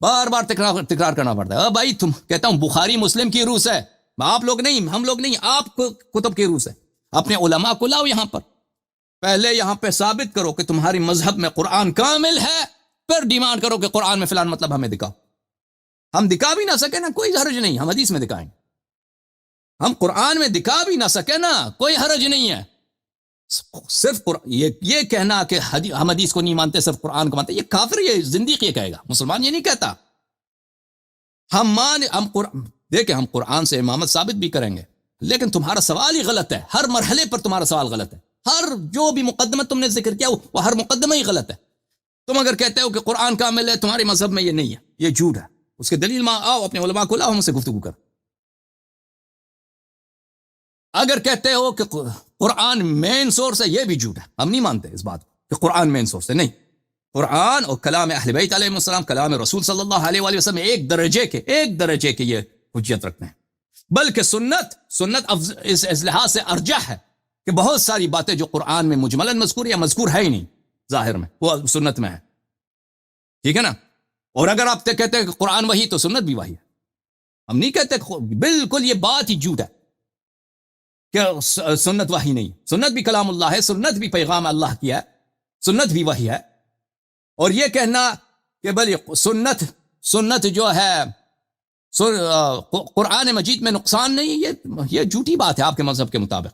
بار بار تکرار کرنا پڑتا ہے. بھائی تم کہتا ہوں بخاری مسلم کی روح سے, آپ لوگ نہیں, ہم لوگ نہیں, آپ کو کتب کی روح سے اپنے علماء کو لاؤ یہاں پر. پہلے یہاں پہ ثابت کرو کہ تمہاری مذہب میں قرآن کامل ہے, پھر ڈیمانڈ کرو کہ قرآن میں فلان مطلب ہمیں دکھاؤ. ہم دکھا بھی نہ سکے نا, کوئی حرج نہیں, ہم حدیث میں دکھائیں. ہم قرآن میں دکھا بھی نہ سکے نا, کوئی حرج نہیں ہے. صرف یہ کہنا کہ ہم حدیث کو نہیں مانتے, صرف قرآن کو مانتے, یہ کافر, یہ زندیق یہ کہے گا, مسلمان یہ نہیں کہتا. دیکھیں ہم قرآن سے امامت ثابت بھی کریں گے, لیکن تمہارا سوال ہی غلط ہے. ہر مرحلے پر تمہارا سوال غلط ہے. ہر جو بھی مقدمہ تم نے ذکر کیا وہ ہر مقدمہ ہی غلط ہے. تم اگر کہتے ہو کہ قرآن کامل ہے, تمہارے مذہب میں یہ نہیں ہے, یہ جھوٹ ہے. اس کے دلیل آؤ, اپنے علماء کو لاؤ, ہم سے گفتگو کر. اگر کہتے ہو کہ قرآن مین سورس ہے, یہ بھی جھوٹ ہے. ہم نہیں مانتے اس بات کو کہ قرآن مین سورس ہے, نہیں. قرآن اور کلام اہل بیت علیہ السلام، کلام رسول صلی اللہ علیہ وآلہ وسلم ایک درجے کے یہ حجیت رکھتے ہیں. بلکہ سنت اس لحاظ سے ارجح ہے کہ بہت ساری باتیں جو قرآن میں مجملاً مذکور یا مذکور ہے ہی نہیں ظاہر میں، وہ سنت میں ہے. ٹھیک ہے نا؟ اور اگر آپ کہتے ہیں کہ قرآن وہی تو سنت بھی وہی ہے. ہم نہیں کہتے، بالکل یہ بات ہی جھوٹ ہے کہ سنت وحی نہیں. سنت بھی کلام اللہ ہے، سنت بھی پیغام اللہ کی ہے، سنت بھی وحی ہے. اور یہ کہنا کہ بھلی سنت جو ہے قرآن مجید میں نقصان نہیں، یہ جھوٹی بات ہے آپ کے مذہب کے مطابق.